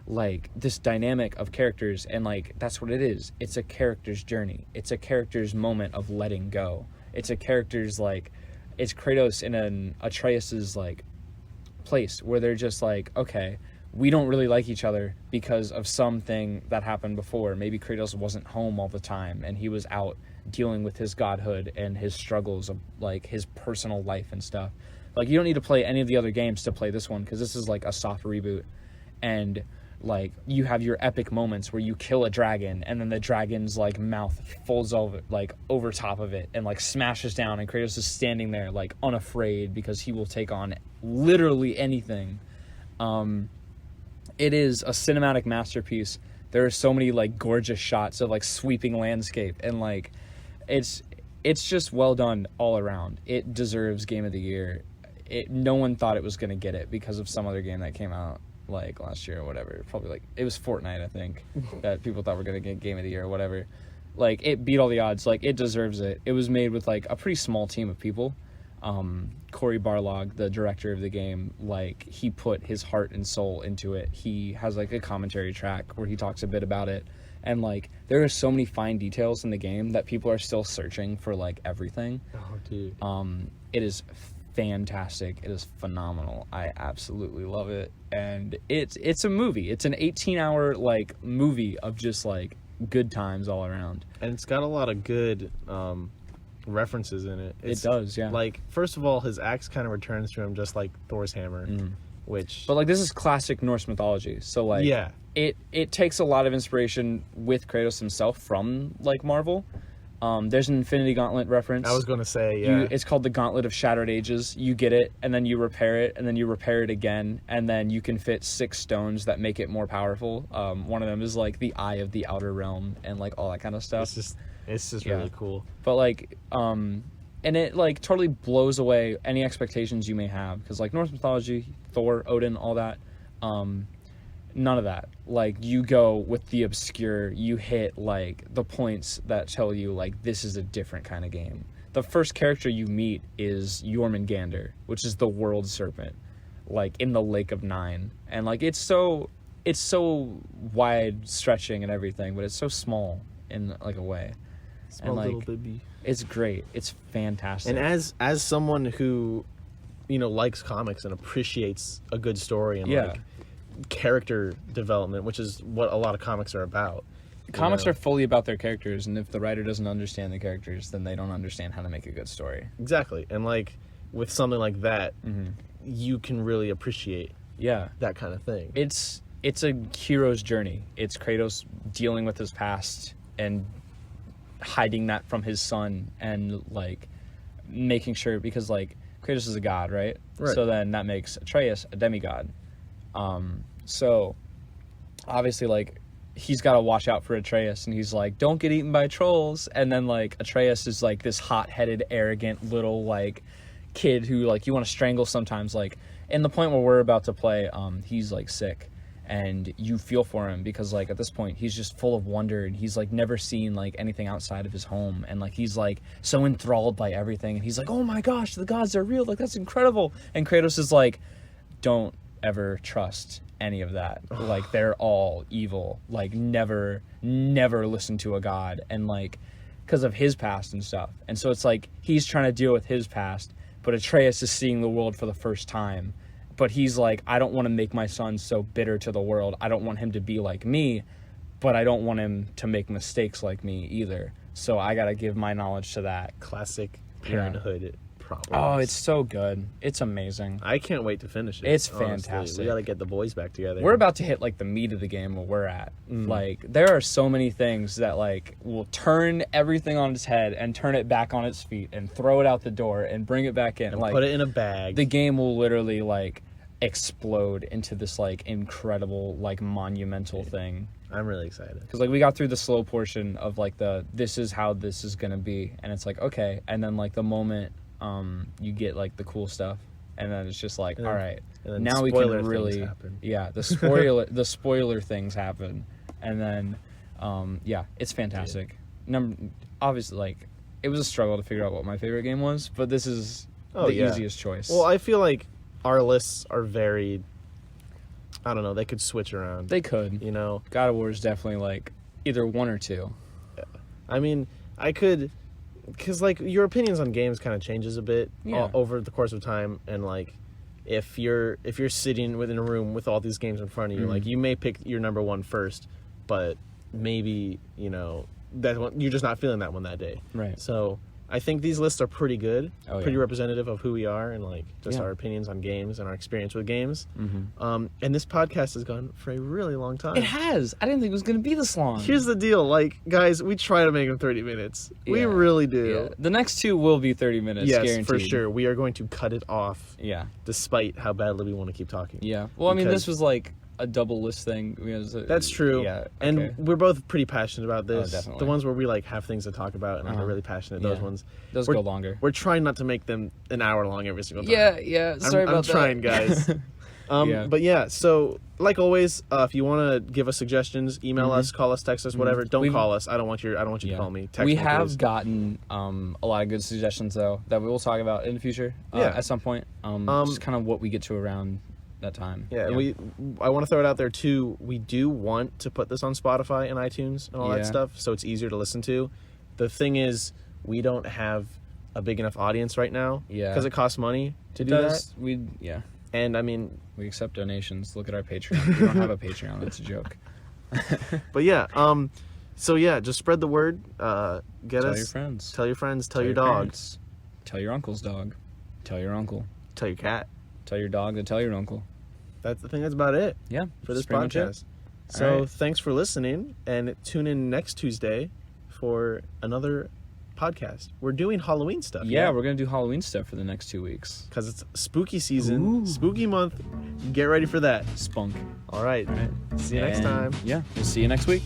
like this dynamic of characters, and like that's what it is. It's a character's journey. It's a character's moment of letting go. It's a character's like, it's Kratos in an Atreus's like place where they're just like, okay, we don't really like each other because of something that happened before. Maybe Kratos wasn't home all the time and he was out dealing with his godhood and his struggles of like his personal life and stuff. Like you don't need to play any of the other games to play this one, because this is like a soft reboot, and like you have your epic moments where you kill a dragon and then the dragon's like mouth folds over top of it and like smashes down, and Kratos is standing there like unafraid because he will take on literally anything. It is a cinematic masterpiece. There are so many like gorgeous shots of like sweeping landscape, and like it's just well done all around. It deserves Game of the Year. No one thought it was going to get it because of some other game that came out like last year or whatever. Probably like it was Fortnite, I think, that people thought were going to get Game of the Year or whatever. Like it beat all the odds. Like it deserves it. It was made with like a pretty small team of people. Cory Barlog, the director of the game, like he put his heart and soul into it. He has like a commentary track where he talks a bit about it, and like there are so many fine details in the game that people are still searching for like everything. Oh, dude. It is fantastic. It is phenomenal. I absolutely love it, and it's a movie. It's an 18-hour like movie of just like good times all around, And it's got a lot of good references in it. It does, yeah. Like, first of all, his axe kind of returns to him just like Thor's hammer, which... But like this is classic Norse mythology, so like yeah, it takes a lot of inspiration with Kratos himself from like Marvel. There's an Infinity Gauntlet reference. I was going to say, yeah. It's called the Gauntlet of Shattered Ages. You get it, and then you repair it, and then you repair it again, and then you can fit 6 stones that make it more powerful. One of them is like the Eye of the Outer Realm, and like all that kind of stuff. It's just really cool. But like, and it like totally blows away any expectations you may have, because like Norse mythology, Thor, Odin, all that, none of that. Like you go with the obscure, you hit like the points that tell you like this is a different kind of game. The first character you meet is Jormungandr, which is the world serpent, like in the Lake of Nine, and like it's so wide stretching and everything, but it's so small in like a way. Small and, like, little baby. It's great. It's fantastic. And as someone who, you know, likes comics and appreciates a good story and like character development, which is what a lot of comics are about. Comics are fully about their characters, and if the writer doesn't understand the characters, then they don't understand how to make a good story. Exactly. And like with something like that, you can really appreciate that kind of thing. It's a hero's journey. It's Kratos dealing with his past and hiding that from his son, and like making sure, because like Kratos is a god, right? So then that makes Atreus a demigod. So obviously like he's got to watch out for Atreus, and he's like, don't get eaten by trolls. And then like Atreus is like this hot-headed, arrogant little like kid who like you want to strangle sometimes. Like in the point where we're about to play, he's like sick, and you feel for him because like at this point he's just full of wonder, and he's like never seen like anything outside of his home, and like he's like so enthralled by everything, and he's like, oh my gosh, the gods are real, like that's incredible. And Kratos is like, don't ever trust any of that. Like they're all evil. Like never listen to a god. And like because of his past and stuff. And so it's like he's trying to deal with his past, but Atreus is seeing the world for the first time. But he's like, I don't want to make my son so bitter to the world. I don't want him to be like me, but I don't want him to make mistakes like me either. So I got to give my knowledge to that. Classic parenthood problems. Oh, it's so good. It's amazing. I can't wait to finish it. It's honestly. fantastic. We got to get the boys back together. We're about to hit like the meat of the game where we're at. Like there are so many things that like will turn everything on its head and turn it back on its feet and throw it out the door and bring it back in. and like put it in a bag. the game will literally like explode into this like incredible like monumental thing. I'm really excited. Because like we got through the slow portion of like this is how this is gonna be, and it's like okay, and then like the moment you get like the cool stuff, and then it's just like all right, and then now we can spoiler things really happen. the spoiler things happen, and then it's fantastic. Obviously like it was a struggle to figure out what my favorite game was, but this is the easiest choice. Well, I feel like our lists are very, I don't know, they could switch around. they could. You know? God of War is definitely like either one or two. I mean, I could, because like your opinions on games kind of changes a bit over the course of time, and like if you're sitting within a room with all these games in front of you, like you may pick your number one first, but maybe that one, you're just not feeling that one that day. Right. So I think these lists are pretty good, pretty yeah. representative of who we are and like just our opinions on games and our experience with games. And this podcast has gone for a really long time. It has. I didn't think it was going to be this long. Here's the deal, like guys, we try to make them 30 minutes. We really do. Yeah. The next two will be 30 minutes, Yes, guaranteed. for sure. We are going to cut it off. Yeah. Despite how badly we want to keep talking. Yeah. Well, I mean, Because- this was like a double list thing. That's true. Yeah. Okay. And we're both pretty passionate about this. definitely. The ones where we like have things to talk about and like, are really passionate, those Yeah. ones. Those we're- go longer. We're trying not to make them an hour long every single time. Yeah. Sorry I'm about that. trying, guys. But yeah, so like always, if you want to give us suggestions, email us, call us, text us, whatever. Don't call us. I don't want you to call me. Text we me, have please. gotten a lot of good suggestions though that we will talk about in the future. At some point. Just kind of what we get to around that time. Yeah, and I want to throw it out there too. We do want to put this on Spotify and iTunes and all that stuff, so it's easier to listen to. The thing is, we don't have a big enough audience right now. Yeah. Because it costs money to do that. And I mean, We accept donations. Look at our Patreon. We don't have a Patreon. That's a joke. but yeah. So yeah, just spread the word. Tell Tell your friends. Tell your friends. Tell your dog. parents. Tell your uncle's dog. Tell your uncle. Tell your cat. Tell your dog to tell your uncle. That's the thing. That's about it Yeah. for this that's pretty much it. podcast. So All right. thanks for listening, and tune in next Tuesday for another podcast. We're doing Halloween stuff. Yeah, we're going to do Halloween stuff for the next 2 weeks. because it's spooky season, Ooh. spooky month. Get ready for that. Spunk. All right. All right. See you next And, time. Yeah. We'll see you next week.